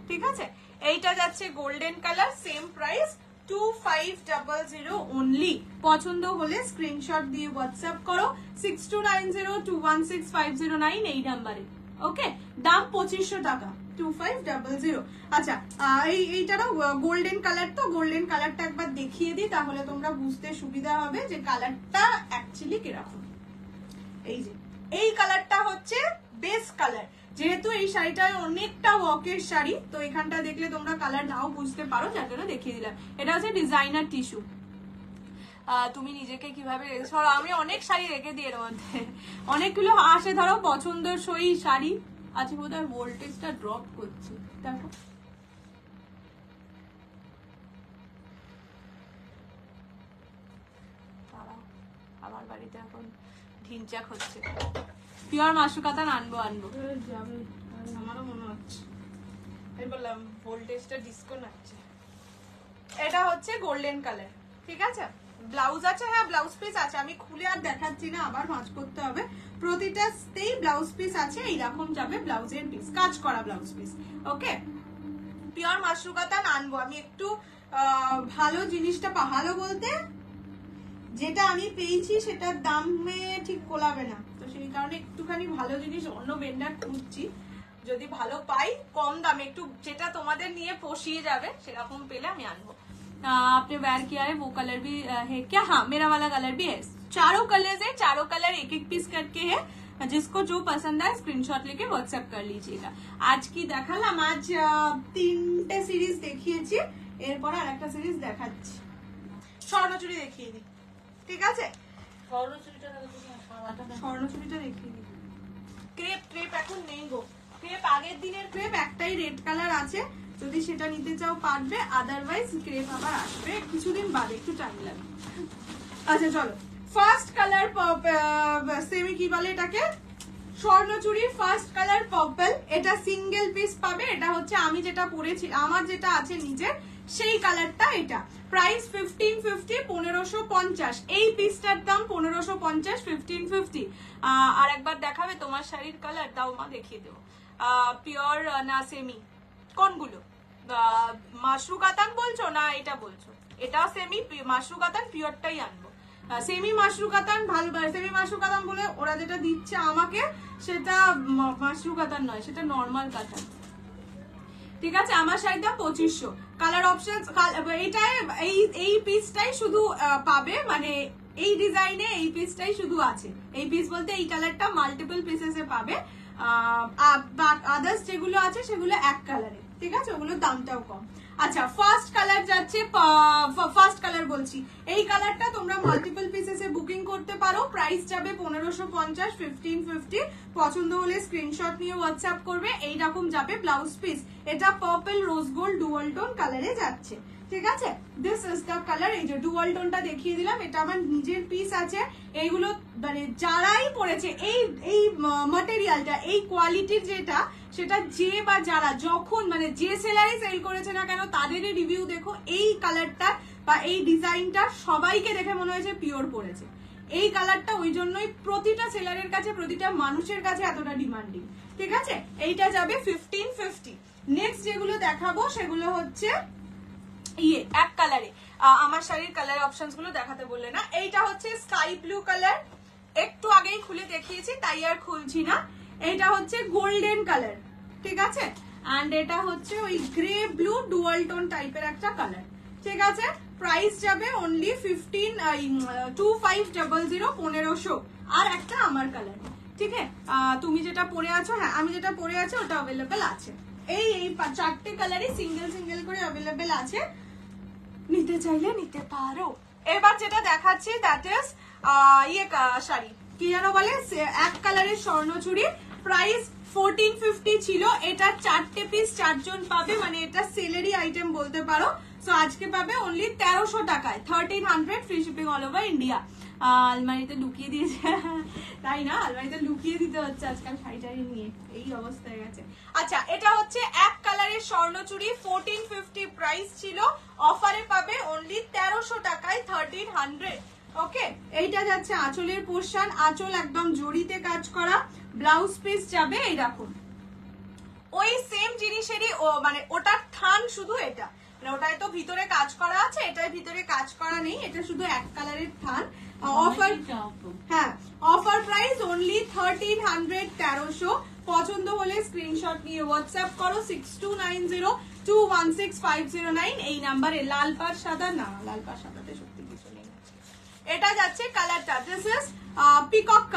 ঠিক আছে, এইটা যাচ্ছে golden colour, same price 2500 only. পছন্দ হলে স্ক্রিনশট দিয়ে হোয়াটসঅ্যাপ করো 6290216509 এই নাম্বারে। ওকে, দাম 2500 টাকা, 2500। আচ্ছা, এইটারও গোল্ডেন কালার, তো গোল্ডেন কালারটা একবার দেখিয়ে দিই, তাহলে তোমরা বুঝতে সুবিধা হবে যে কালারটা অ্যাকচুয়ালি কিরকম। এই যে এই কালারটা হচ্ছে বেস কালার, যেহেতু এই শাড়িটায় অনেকটা ওয়ার্কের শাড়ি, তো এখানটা দেখলে তোমরা কালার নাও বুঝতে পারো, যার জন্য দেখিয়ে দিলাম। এটা হচ্ছে ডিজাইনার টিস্যু। তুমি নিজেকে কিভাবে ধরো, আমি অনেক শাড়ি রেখে দিই, এর মধ্যে অনেকগুলো আসে ধরো পছন্দসই শাড়ি আছে। বোধহয় ভোল্টেজটা ড্রপ করছে, দেখো। আমার বাড়িতে এখন ঢিনচাক হচ্ছে। পিওর মাশরু কাতান আনবো যাবে। আমারও মনে হচ্ছে, আমি বললাম ভোল্টেজটা ডিসকানেক্ট। এটা হচ্ছে গোল্ডেন কালার, ঠিক আছে। ব্লাউজ আছে, হ্যাঁ ব্লাউজ পিস আছে, আমি খুলে আর দেখাচ্ছি না, আবার ভাঁজ করতে হবে। প্রতিটাতেই ব্লাউজ পিস আছে, এইরকম যাবে ব্লাউজের পিস, কাজ করা ব্লাউজ পিস। ওকে, পিওর মাশরু কাতান আনবো আমি। একটু ভালো জিনিসটা, ভালো বলতে যেটা আমি পেয়েছি সেটার দামে ঠিক কোলাবে না, তো সেই কারণে একটুখানি ভালো জিনিস অন্য ভেন্ডার খুঁজছি। যদি ভালো পাই কম দামে, একটু যেটা তোমাদের নিয়ে পোষিয়ে যাবে সেরকম পেলে আমি আনবো। आपने वेयर किया है वो कलर भी है क्या? हाँ, मेरा वाला कलर भी है। चारों कलर्स है, चारों कलर एक एक पीस करके है, जिसको जो पसंद है स्क्रीनशॉट लेके व्हाट्सएप कर लीजिएगा। आज की দেখালাম, আজ 3টে সিরিজ দেখিয়েছি, এরপর আরেকটা সিরিজ দেখাচ্ছি। স্বর্ণচুরি দেখিয়ে দিই, ঠিক আছে। স্বর্ণচুরিটা দেখিয়ে দিই। ক্রেপ ক্রেপ এখন নেই গো, ক্রেপ আগের দিনের ক্রেপ একটাই রেড কালার আছে, যদি সেটা নিতে চাও পারবে, আদারওয়াইজ ক্রেপ আবার আসবে কিছুদিন বাদে, একটু টাইম লাগবে। আচ্ছা চলো, ফার্স্ট কালার সেমি কি বলে এটাকে, স্বর্ণচুরি ফার্স্ট কালার পার্পল। এটা সিঙ্গেল পিস পাবে, এটা হচ্ছে আমি যেটা পরেছি, আমার যেটা আছে নিচে সেই কালারটা। এটা প্রাইস 1550, 1550। এই পিসটার দাম 1550, 1550। আর একবার দেখাবে তোমার শাড়ির কালার, দাও মা দেখিয়ে দেবো। পিওর না সেমি, কোনগুলো? মাশরু কাতান বলছো না এটা বলছো? এটা সেমি মাশরু কাতান, পিওরটাই আনবো। সেমি মাশরু কাতান ভালো, সেমি মাশরু কাতান বলে ওরা যেটা দিচ্ছে আমাকে সেটা মাশরু কাতান নয়, সেটা নর্মাল কাতান, ঠিক আছে। আমার শাড়িটা 2500। কালার অপশন এইটাই, এই পিসটাই শুধু পাবে, মানে এই ডিজাইনে এই পিসটাই শুধু আছে। এই পিস বলতে এই কালারটা মাল্টিপল পিসেসে পাবে, আদার্স যেগুলো আছে সেগুলো এক কালারে, ঠিক আছে, ওগুলোর দামটাও কম। আচ্ছা, ফার্স্ট কালার যাচ্ছে, ফার্স্ট কালার বলছি, এই কালারটা তোমরা মাল্টিপল পিসেসে বুকিং করতে পারো, প্রাইস যাবে 1550, 1550। পছন্দ হলে স্ক্রিনশট নিয়ে হোয়াটসঅ্যাপ করবে। এইরকম যাবে ব্লাউজ পিস, এটা purple rose gold dual tone কালারে যাচ্ছে, ঠিক আছে। This is the colour. এই যে ডুয়াল টোনটা দেখিয়ে দিলাম, এটা আমার নিজের পিস আছে। এইগুলো মানে যারাই পড়েছে এই ম্যাটেরিয়ালটা, এই কোয়ালিটির যেটা, সেটা যে বা যারা যখন মানে যে সেলারই সেল করেছে না কেন তাদেরই রিভিউ দেখো, এই কালারটা বা এই ডিজাইনটা সবাইকে দেখে মনে হয়েছে পিওর পড়েছে। এই কালারটা ওই জন্যই প্রতিটা সেলারের কাছে, প্রতিটা মানুষের কাছে এতটা ডিমান্ডিং, ঠিক আছে। এইটা যাবে 1550। নেক্সট যেগুলো দেখাবো সেগুলো হচ্ছে ইয়ে এক কালারে, আমার শাড়ির কালার অপশনস গুলো দেখাতে বললে না। এইটা হচ্ছে স্কাই ব্লু কালার, একটু আগেই খুলে দেখিয়েছি তাই আর খুলছি না। এইটা হচ্ছে গোল্ডেন কালার, ঠিক আছে, এন্ড এটা হচ্ছে ওই গ্রে ব্লু ডুয়াল টোন টাইপের একটা কালার, ঠিক আছে। প্রাইস যাবে অনলি 2500, 1500। আর একটা আমার কালার, ঠিক আছে। তুমি যেটা পরে আছো, হ্যাঁ আমি যেটা পরে আছি ওটা অ্যাভেলেবেল আছে। এই 4টে কালারই সিঙ্গেল সিঙ্গেল করে অ্যাভেলেবেল আছে, নিতে চাইলে নিতে পারো। এবার যেটা দেখাচ্ছি দ্যাট ইজ ইয়ে শাড়ি, কি যেন বলে, এক কালারের স্বর্ণচুরি। প্রাইস 1450 ছিল, এটা 4টে পিস 4জন পাবে, মানে এটা সেলেরি আইটেম বলতে পারো। সো আজকে পাবে অনলি 1300 টাকায়, 1300, free shipping all over India. আলমারিতে লুকিয়ে দিয়েছে, তাই না, আলমারিতে লুকিয়ে দিতে হচ্ছে আজকাল শাড়ি টাড়ি নিয়ে, এই অবস্থা হয়ে গেছে। আচ্ছা, এটা হচ্ছে এক কালারের স্বর্ণচুরি, 1450 প্রাইস ছিল, অফারে পাবে অনলি 1300 টাকায়, 1300। ওকে, এইটা যাচ্ছে আঁচলের পোর্শন, আঁচল একদম জড়িতে কাজ করা, ব্লাউজ পিস যাবে এই দেখুন ওই সেম জিনিসেরই মানে ওটার থান শুধু এটা, মানে ওটায় তো ভিতরে কাজ করা আছে, এটার ভিতরে কাজ করা নেই, এটা শুধু এক কালারের থান। অফার, হ্যাঁ অফার প্রাইস অনলি 1300, 1300। পছন্দ হলে স্ক্রিনশট নিয়ে হোয়াটসঅ্যাপ করো 6290216509 এই নাম্বারে। লাল পাড় সাদা না, লাল পাড় সাদাতে সত্যি কিছু নেই। এটা যাচ্ছে কালারটা, দিস ইজ পিকক।